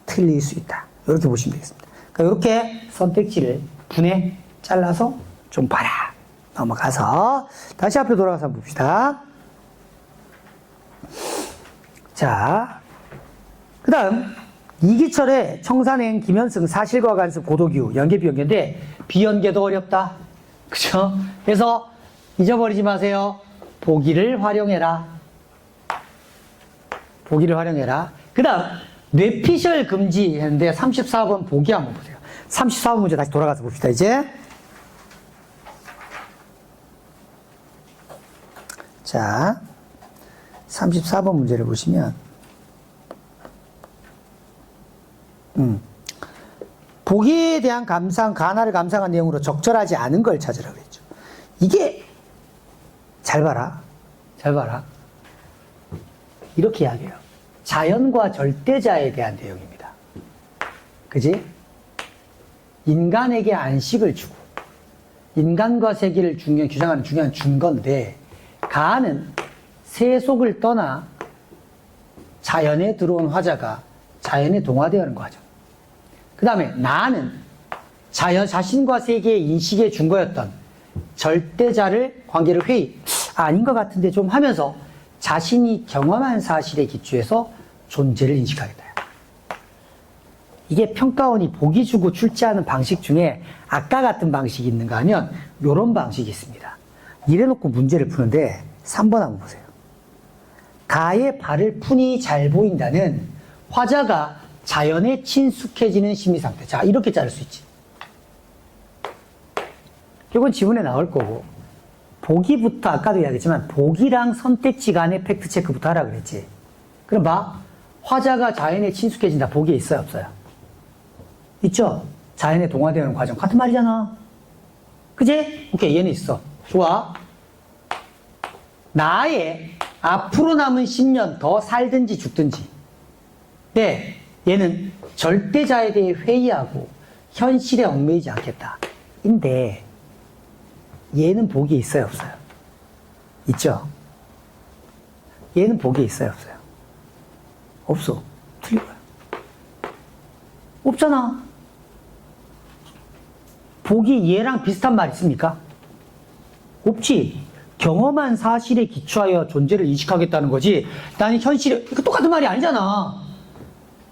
틀릴 수 있다. 이렇게 보시면 되겠습니다. 그러니까 이렇게 선택지를 분해 잘라서 좀 봐라. 넘어가서 다시 앞에 돌아가서 한번 봅시다. 자, 그 다음 이기철의 청산행 김현승 사실과 관습 고도기후 연계 비연계인데 비연계도 어렵다. 그죠? 그래서 잊어버리지 마세요. 보기를 활용해라. 보기를 활용해라. 그 다음 뇌피셜 금지 했는데 34번 보기 한번 보세요. 34번 문제 다시 돌아가서 봅시다. 이제 자 34번 문제를 보시면 보기에 대한 감상, 간화를 감상한 내용으로 적절하지 않은 걸 찾으라고 했죠. 이게 잘 봐라. 잘 봐라. 이렇게 이야기해요. 자연과 절대자에 대한 내용입니다. 그지? 인간에게 안식을 주고 인간과 세계를 규정하는 중요한 준건데 가는 세속을 떠나 자연에 들어온 화자가 자연에 동화되어가는 과정. 그 다음에 나는 자신과 세계의 인식의 준거였던 절대자를 관계를 회의 아닌 것 같은데 좀 하면서 자신이 경험한 사실에 기초해서 존재를 인식하겠다. 이게 평가원이 보기 주고 출제하는 방식 중에 아까 같은 방식이 있는가 하면 이런 방식이 있습니다. 이래놓고 문제를 푸는데 3번 한번 보세요. 가의 발을 푼이 잘 보인다는 화자가 자연에 친숙해지는 심리상태. 자, 이렇게 자를 수 있지. 이건 지문에 나올 거고, 보기부터 아까도 이야기했지만 보기랑 선택지 간의 팩트체크부터 하라 그랬지. 그럼 봐. 화자가 자연에 친숙해진다. 보기에 있어요, 없어요? 있죠? 자연에 동화되는 과정. 같은 말이잖아. 그지? 오케이, 얘는 있어. 좋아. 나의 앞으로 남은 10년 더 살든지 죽든지. 네, 얘는 절대자에 대해 회의하고 현실에 얽매이지 않겠다. 인데 얘는 보기에 있어요, 없어요? 있죠? 얘는 보기에 있어요, 없어요? 없어. 틀린 거야. 없잖아. 보기 얘랑 비슷한 말 있습니까? 없지. 경험한 사실에 기초하여 존재를 인식하겠다는 거지. 나는 현실에, 이거 똑같은 말이 아니잖아.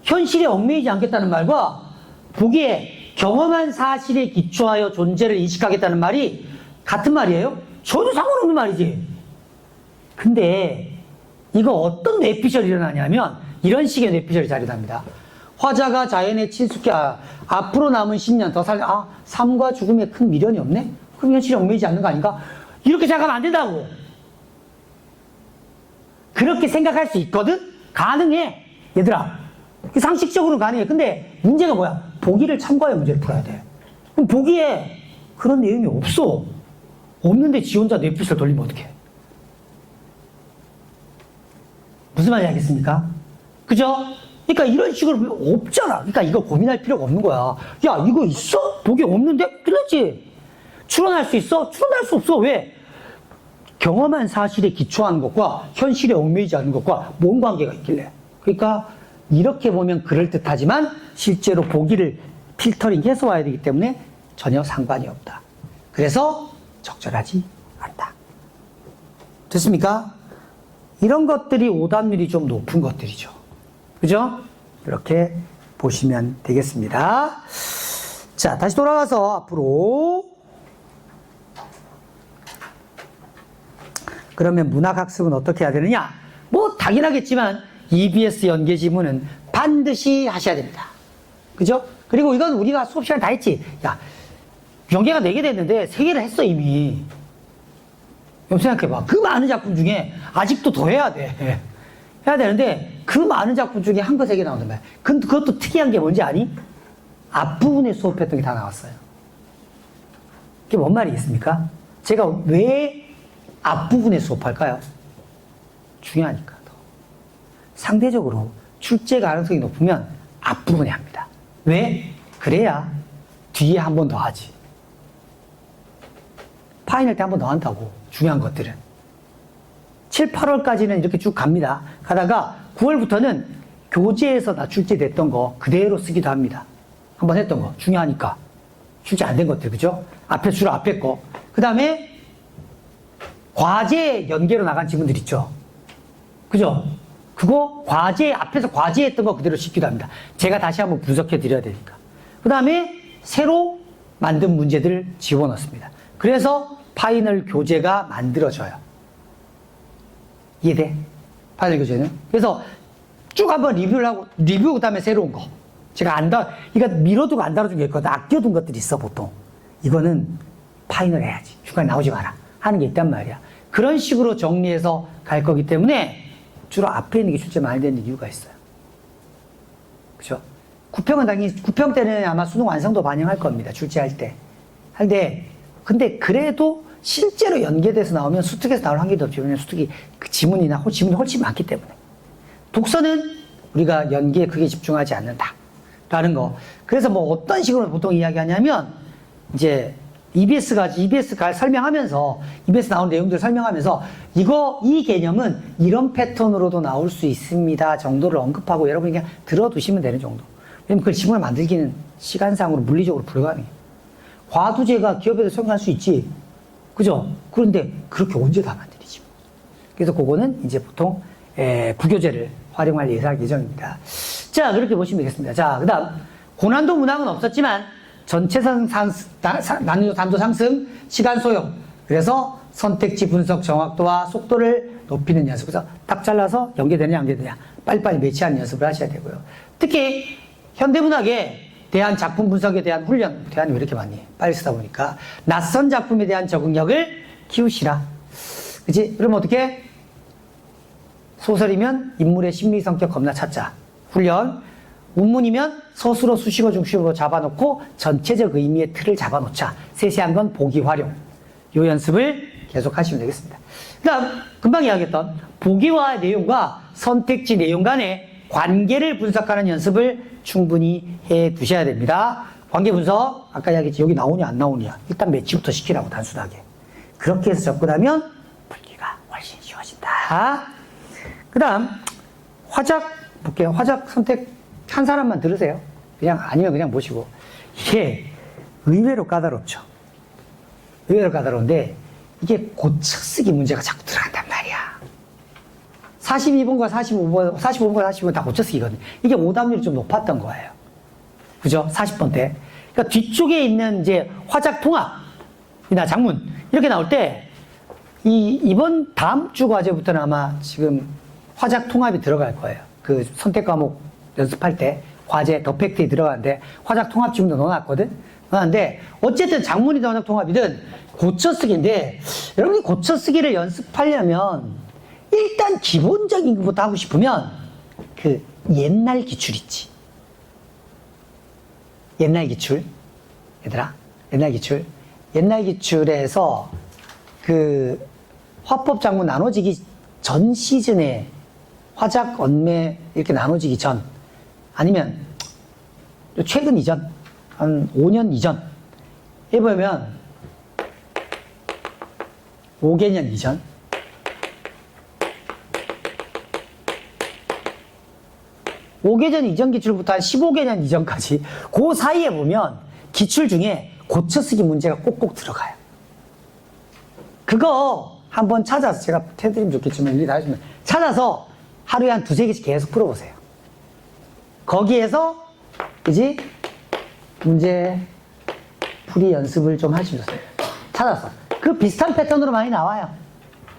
현실에 얽매이지 않겠다는 말과 보기에 경험한 사실에 기초하여 존재를 인식하겠다는 말이 같은 말이에요? 전혀 상관없는 말이지. 근데 이거 어떤 뇌피셜이 일어나냐면 이런 식의 뇌피셜이 자리합니다. 화자가 자연에 친숙해, 앞으로 남은 10년 더 삶과 죽음에 큰 미련이 없네? 그럼 현실에 얽매이지 않는 거 아닌가? 이렇게 생각하면 안 된다고. 그렇게 생각할 수 있거든? 가능해. 얘들아. 상식적으로는 가능해. 근데 문제가 뭐야? 보기를 참고하여 문제를 풀어야 돼. 그럼 보기에 그런 내용이 없어. 없는데 지 혼자 뇌피셜 돌리면 어떡해? 무슨 말인지 알겠습니까? 그죠? 그러니까 이런 식으로 없잖아. 그러니까 이거 고민할 필요가 없는 거야. 야, 이거 있어? 보기 없는데? 틀렸지? 추론할 수 있어? 추론할 수 없어. 왜? 경험한 사실에 기초하는 것과 현실에 얽매이지 않는 것과 뭔 관계가 있길래? 그러니까 이렇게 보면 그럴듯하지만 실제로 보기를 필터링해서 와야 되기 때문에 전혀 상관이 없다. 그래서 적절하지 않다. 됐습니까? 이런 것들이 오답률이 좀 높은 것들이죠. 그죠? 이렇게 보시면 되겠습니다. 자, 다시 돌아가서 앞으로. 그러면 문학학습은 어떻게 해야 되느냐? 뭐 당연하겠지만 EBS 연계 지문은 반드시 하셔야 됩니다. 그죠? 그리고 이건 우리가 수업 시간에 다 했지. 야, 연계가 4개 됐는데 3개를 했어 이미. 여러분 생각해봐. 그 많은 작품 중에 아직도 더 해야 돼. 해야 되는데 그 많은 작품 중에 한 거 3개 나온단 말이야. 근데 그것도 특이한 게 뭔지 아니? 앞부분에 수업했던 게 다 나왔어요. 그게 뭔 말이겠습니까? 제가 왜 앞부분에 수업할까요? 중요하니까. 더. 상대적으로 출제 가능성이 높으면 앞부분에 합니다. 왜? 그래야 뒤에 한 번 더 하지. 파이널 때 한 번 더 한다고. 중요한 것들은. 7, 8월까지는 이렇게 쭉 갑니다. 가다가 9월부터는 교재에서 나 출제됐던 거 그대로 쓰기도 합니다. 한 번 했던 거. 중요하니까. 출제 안 된 것들, 그죠? 주로 앞에 거. 그 다음에 과제 연계로 나간 지문들 있죠? 그죠? 그거 앞에서 과제 했던 거 그대로 씹기도 합니다. 제가 다시 한번 분석해 드려야 되니까. 그 다음에 새로 만든 문제들을 집어넣습니다. 그래서 파이널 교재가 만들어져요. 이해돼? 파이널 교재는? 그래서 쭉 한번 리뷰를 하고, 리뷰 그 다음에 새로운 거. 제가 이거 밀어두고 안 달아준 게 있거든. 아껴둔 것들이 있어, 보통. 이거는 파이널 해야지. 중간에 나오지 마라. 하는 게 있단 말이야. 그런 식으로 정리해서 갈 거기 때문에 주로 앞에 있는 게 출제 많이 되는 이유가 있어요. 그죠? 9평 때는 아마 수능 완성도 반영할 겁니다. 출제할 때. 근데 그래도 실제로 연계돼서 나오면 수특에서 나올 확률이 더 높죠. 왜냐면 수특이 그 지문이 훨씬 많기 때문에. 독서는 우리가 연계에 크게 집중하지 않는다. 라는 거. 그래서 뭐 어떤 식으로 보통 이야기하냐면, 이제 EBS 설명하면서, EBS 나온 내용들을 설명하면서, 이 개념은 이런 패턴으로도 나올 수 있습니다. 정도를 언급하고 여러분이 그냥 들어두시면 되는 정도. 왜냐면 그걸 지문을 만들기는 시간상으로 물리적으로 불가능해요. 과두제가 기업에서 적용할 수 있지. 그죠? 그런데 그렇게 언제 다 만들이지. 그래서 그거는 이제 보통, 부교재를 활용할 예정입니다. 자, 그렇게 보시면 되겠습니다. 자, 그 다음, 고난도 문항은 없었지만 전체상 난이도 단도 상승, 시간 소요. 그래서 선택지 분석 정확도와 속도를 높이는 연습. 그래서 딱 잘라서 연계되냐 안 되느냐 빨리빨리 매치하는 연습을 하셔야 되고요. 특히 현대문학에 대한 작품 분석에 대한 훈련, 대안이 왜 이렇게 많니? 빨리 쓰다 보니까 낯선 작품에 대한 적응력을 키우시라. 그치? 그럼 어떻게? 소설이면 인물의 심리 성격 겁나 찾자. 훈련. 운문이면 서술어 수식어 중심으로 잡아놓고 전체적 의미의 틀을 잡아놓자. 세세한 건 보기 활용. 요 연습을 계속 하시면 되겠습니다. 그 다음 금방 이야기했던 보기와 내용과 선택지 내용 간의 관계를 분석하는 연습을 충분히 해 두셔야 됩니다. 관계 분석, 아까 이야기했지, 여기 나오냐 안 나오냐 일단 매치부터 시키라고, 단순하게. 그렇게 해서 접근하면 풀기가 훨씬 쉬워진다. 그 다음 화작 볼게요. 화작 선택 한 사람만 들으세요. 그냥 아니면 그냥 보시고. 이게 의외로 까다롭죠. 의외로 까다로운데 이게 고쳐쓰기 문제가 자꾸 들어간단 말이야. 42번과 45번, 45번과 45번 다 고쳐쓰기거든요. 이게 오답률이 좀 높았던 거예요. 그죠? 40번 때. 그러니까 뒤쪽에 있는 이제 화작 통합이나 작문 이렇게 나올 때 이번 다음 주 과제부터는 아마 지금 화작 통합이 들어갈 거예요. 그 선택 과목 연습할 때 과제 더 팩트에 들어가는데 화작 통합 지금도 넣어놨거든. 넣어놨는데 어쨌든 작문이든 화작 통합이든 고쳐쓰기인데, 여러분이 고쳐쓰기를 연습하려면 일단 기본적인 것부터 하고 싶으면 그 옛날 기출 있지. 옛날 기출. 얘들아, 옛날 기출. 옛날 기출에서 그 화법 작문 나눠지기 전 시즌에 화작, 언매 이렇게 나눠지기 전, 아니면 최근 이전, 한 5년 이전 해보면 5개년 이전, (5개년) 이전 기출부터 한 15개년 이전까지 그 사이에 보면 기출 중에 고쳐쓰기 문제가 꼭꼭 들어가요. 그거 한번 찾아서, 제가 해드리면 좋겠지만 일일이 다 해주면 찾아서 하루에 한 2-3개씩 계속 풀어보세요. 거기에서 그지? 문제 풀이 연습을 좀 하시면 좋습니다. 찾아서. 그 비슷한 패턴으로 많이 나와요.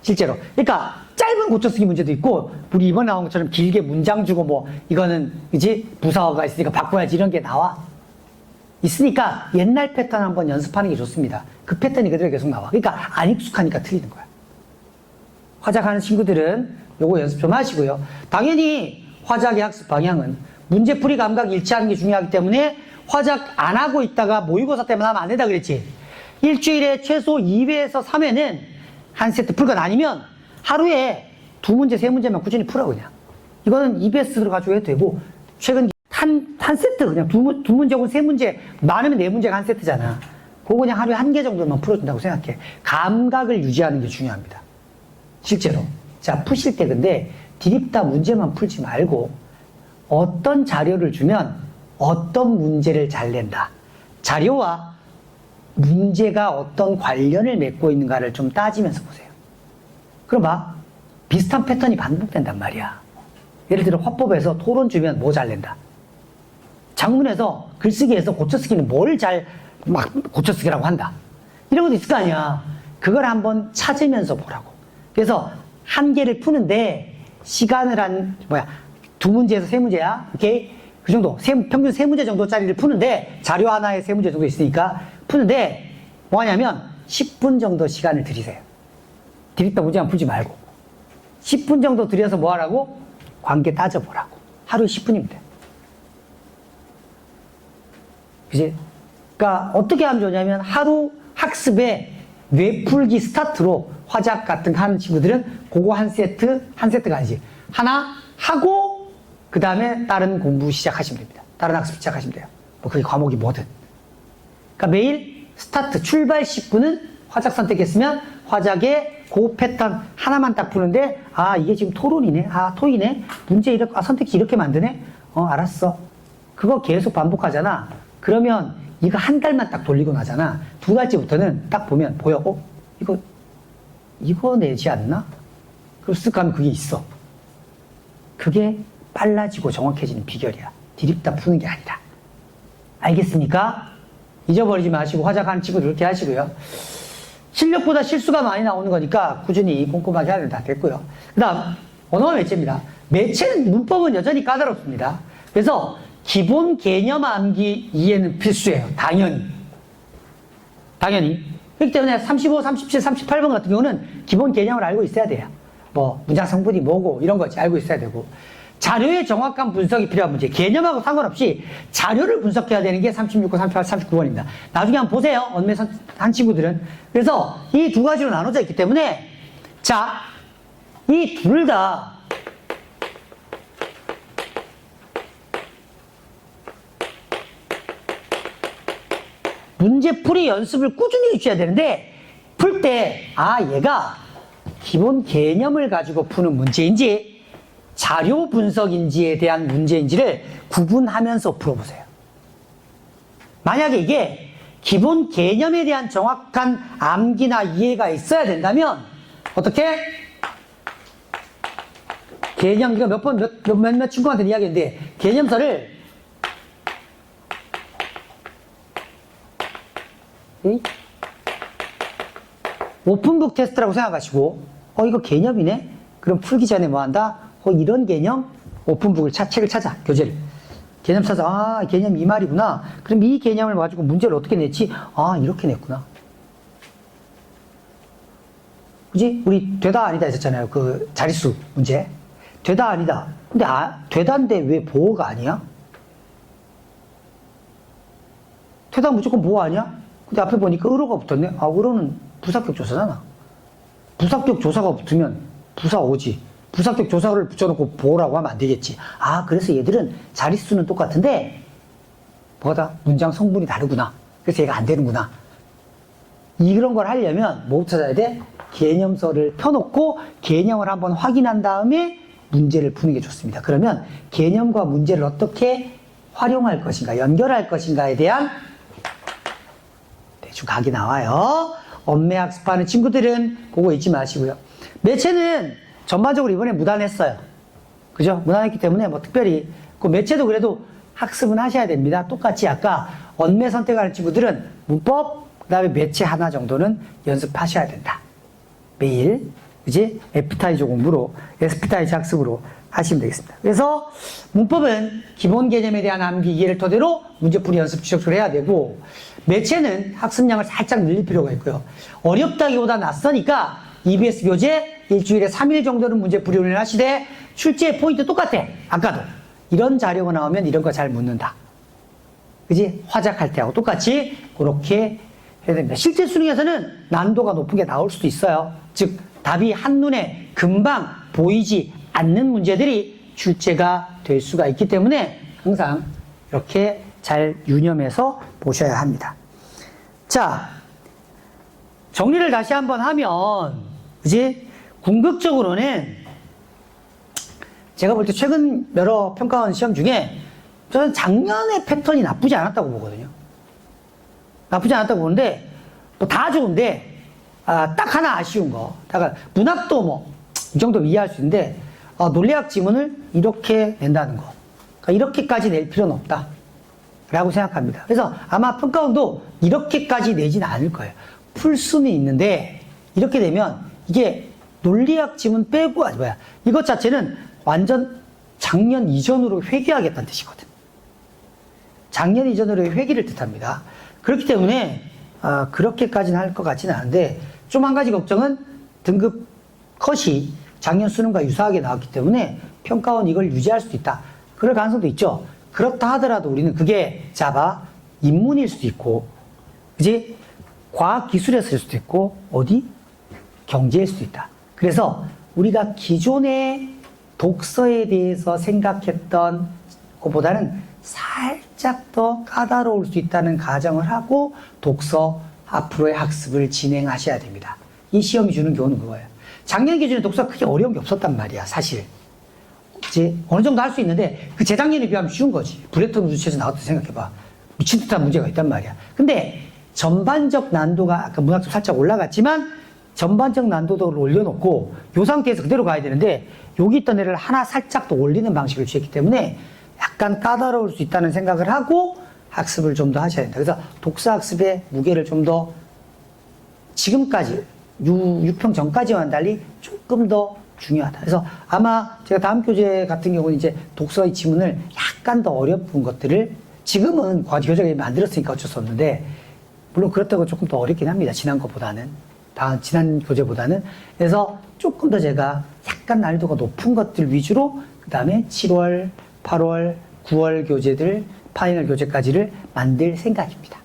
실제로. 그러니까 짧은 고쳐쓰기 문제도 있고, 우리 이번에 나온 것처럼 길게 문장 주고 뭐 이거는 그지? 부사어가 있으니까 바꿔야지 이런 게 나와. 있으니까 옛날 패턴 한번 연습하는 게 좋습니다. 그 패턴이 그대로 계속 나와. 그러니까 안 익숙하니까 틀리는 거야. 화작하는 친구들은 요거 연습 좀 하시고요. 당연히 화작의 학습 방향은 문제풀이 감각이 일치하는 게 중요하기 때문에 화작 안 하고 있다가 모의고사 때문에 하면 안 된다 그랬지. 일주일에 최소 2회에서 3회는 한 세트 풀건, 아니면 하루에 2문제, 3문제만 꾸준히 풀어 그냥. 이거는 EBS로 가지고 해도 되고, 최근 한 세트 그냥 두 문제 혹은 3문제, 많으면 4문제가 한 세트잖아. 그거 그냥 하루에 1개 정도만 풀어준다고 생각해. 감각을 유지하는 게 중요합니다. 실제로. 자, 푸실 때 근데 디립다 문제만 풀지 말고 어떤 자료를 주면 어떤 문제를 잘 낸다. 자료와 문제가 어떤 관련을 맺고 있는가를 좀 따지면서 보세요. 그럼 봐. 비슷한 패턴이 반복된단 말이야. 예를 들어 화법에서 토론 주면 뭐 잘 낸다. 작문에서 글쓰기에서 고쳐쓰기는 뭘 잘 막 고쳐쓰기라고 한다. 이런 것도 있을 거 아니야. 그걸 한번 찾으면서 보라고. 그래서 한 개를 푸는데 시간을 한 2문제에서 3문제야. 오케이? 그 정도. 평균 3문제 정도짜리를 푸는데, 자료 하나에 3문제 정도 있으니까 푸는데 뭐 하냐면 10분 정도 시간을 들이세요. 디립다 문제만 풀지 말고 10분 정도 들여서 뭐 하라고? 관계 따져보라고. 하루 10분입니다. 그지? 그러니까 어떻게 하면 좋냐면, 하루 학습에 뇌풀기 스타트로 화작 같은 거 하는 친구들은 그거 한 세트가 아니지. 하나 하고 그 다음에 다른 공부 시작하시면 됩니다. 다른 학습 시작하시면 돼요. 뭐 그게 과목이 뭐든. 그러니까 매일 스타트 출발 10분은 화작 선택했으면 화작의 그 패턴 하나만 딱 푸는데, 아 이게 지금 토론이네, 아 토이네, 문제 이렇게, 아 선택지 이렇게 만드네, 알았어. 그거 계속 반복하잖아. 그러면 이거 한 달만 딱 돌리고 나잖아. 2달째부터는 딱 보면 보여. 이거 내지 않나? 그럼 쓱 가면 그게 있어. 그게 빨라지고 정확해지는 비결이야. 디립다 푸는 게 아니라. 알겠습니까? 잊어버리지 마시고 화작하는 친구들 그렇게 하시고요. 실력보다 실수가 많이 나오는 거니까 꾸준히 꼼꼼하게 하면 다 됐고요. 그 다음 언어와 매체입니다. 매체는 문법은 여전히 까다롭습니다. 그래서 기본 개념 암기 이해는 필수예요. 당연히. 그렇기 때문에 35, 37, 38번 같은 경우는 기본 개념을 알고 있어야 돼요. 뭐 문장 성분이 뭐고 이런 거지 알고 있어야 되고, 자료의 정확한 분석이 필요한 문제, 개념하고 상관없이 자료를 분석해야 되는 게 36번, 38, 39번입니다. 나중에 한번 보세요. 언매 한 친구들은. 그래서 이 두 가지로 나눠져 있기 때문에, 자, 이 둘 다 문제풀이 연습을 꾸준히 해줘야 되는데, 풀 때 얘가 기본 개념을 가지고 푸는 문제인지 자료 분석인지에 대한 문제인지를 구분하면서 풀어보세요. 만약에 이게 기본 개념에 대한 정확한 암기나 이해가 있어야 된다면 어떻게? 개념, 이거 몇몇 친구한테 이야기했는데, 개념서를 오픈북 테스트라고 생각하시고, 이거 개념이네? 그럼 풀기 전에 뭐 한다? 이런 개념? 오픈북을 책을 찾아, 교재를. 개념 찾아. 개념 이 말이구나. 그럼 이 개념을 가지고 문제를 어떻게 냈지? 이렇게 냈구나. 그지? 우리 되다 아니다 했었잖아요. 그 자릿수 문제. 되다 아니다. 근데 되다인데 왜 보어가 아니야? 되다 무조건 보어 아니야? 근데 앞에 보니까 의로가 붙었네? 의로는 부사격 조사잖아. 부사격 조사가 붙으면 부사 오지. 부사격 조사를 붙여놓고 보라고 하면 안 되겠지. 그래서 얘들은 자릿수는 똑같은데 뭐다? 문장 성분이 다르구나. 그래서 얘가 안 되는구나. 이런 걸 하려면 뭐 찾아야 돼? 개념서를 펴놓고 개념을 한번 확인한 다음에 문제를 푸는 게 좋습니다. 그러면 개념과 문제를 어떻게 활용할 것인가, 연결할 것인가에 대한 대충 각이 나와요. 언매 학습하는 친구들은 그거 잊지 마시고요. 매체는 전반적으로 이번에 무단했어요. 그죠? 무단했기 때문에 뭐 특별히 그 매체도 그래도 학습은 하셔야 됩니다. 똑같이 아까 언매 선택하는 친구들은 문법, 그 다음에 매체 하나 정도는 연습하셔야 된다. 매일, 그지? 에피타이저 공부로, 에스피타이저 학습으로 하시면 되겠습니다. 그래서 문법은 기본 개념에 대한 암기 이해를 토대로 문제풀이 연습 지적을 해야 되고, 매체는 학습량을 살짝 늘릴 필요가 있고요. 어렵다기보다 낯서니까 EBS 교재 일주일에 3일 정도는 문제풀이 훈련을 하시되, 출제 포인트 똑같아. 아까도. 이런 자료가 나오면 이런 거 잘 묻는다. 그지? 화작할 때하고 똑같이 그렇게 해야 됩니다. 실제 수능에서는 난도가 높은 게 나올 수도 있어요. 즉, 답이 한눈에 금방 보이지 않는 문제들이 출제가 될 수가 있기 때문에 항상 이렇게 잘 유념해서 보셔야 합니다. 자, 정리를 다시 한번 하면, 그지? 궁극적으로는 제가 볼 때 최근 여러 평가원 시험 중에 저는 작년의 패턴이 나쁘지 않았다고 보거든요. 나쁘지 않았다고 보는데, 뭐 다 좋은데, 딱 하나 아쉬운 거. 문학도 뭐, 이 정도 이해할 수 있는데, 논리학 지문을 이렇게 낸다는 거. 그러니까 이렇게까지 낼 필요는 없다. 라고 생각합니다. 그래서 아마 평가원도 이렇게까지 내지는 않을 거예요. 풀 수는 있는데, 이렇게 되면 이게 논리학 지문 빼고, 이것 자체는 완전 작년 이전으로 회귀하겠다는 뜻이거든. 작년 이전으로 회귀를 뜻합니다. 그렇기 때문에, 그렇게까지는 할 것 같지는 않은데, 좀 한 가지 걱정은 등급 컷이 작년 수능과 유사하게 나왔기 때문에 평가원 이걸 유지할 수도 있다. 그럴 가능성도 있죠. 그렇다 하더라도 우리는 그게 자바, 인문일 수도 있고, 그지? 과학기술에 쓸 수도 있고, 어디? 경제일 수도 있다. 그래서 우리가 기존의 독서에 대해서 생각했던 것보다는 살짝 더 까다로울 수 있다는 가정을 하고 독서 앞으로의 학습을 진행하셔야 됩니다. 이 시험이 주는 교훈은 그거예요. 작년 기준에 독서가 크게 어려운 게 없었단 말이야, 사실. 이제 어느 정도 할 수 있는데 그 재작년에 비하면 쉬운 거지. 브레턴 우주체에서 나왔다 생각해봐. 미친 듯한 문제가 있단 말이야. 근데 전반적 난도가 아까 문학도 살짝 올라갔지만 전반적 난도도 올려놓고 이 상태에서 그대로 가야 되는데 여기 있던 애를 하나 살짝 더 올리는 방식을 취했기 때문에 약간 까다로울 수 있다는 생각을 하고 학습을 좀 더 하셔야 된다. 그래서 독서 학습의 무게를 좀 더 지금까지 6평 전까지와는 달리 조금 더 중요하다. 그래서 아마 제가 다음 교재 같은 경우는 이제 독서의 지문을 약간 더 어려운 것들을 지금은 교재가 만들었으니까 어쩔 수 없는데 물론 그렇다고 조금 더 어렵긴 합니다. 지난 교재보다는. 그래서 조금 더 제가 약간 난이도가 높은 것들 위주로 그 다음에 7월, 8월, 9월 교재들, 파이널 교재까지를 만들 생각입니다.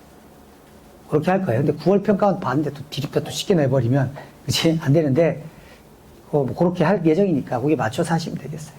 그렇게 할 거예요. 근데 9월 평가원 봤는데 또 디립다 또 쉽게 내버리면, 그치? 안 되는데, 그렇게 할 예정이니까 거기에 맞춰서 하시면 되겠어요.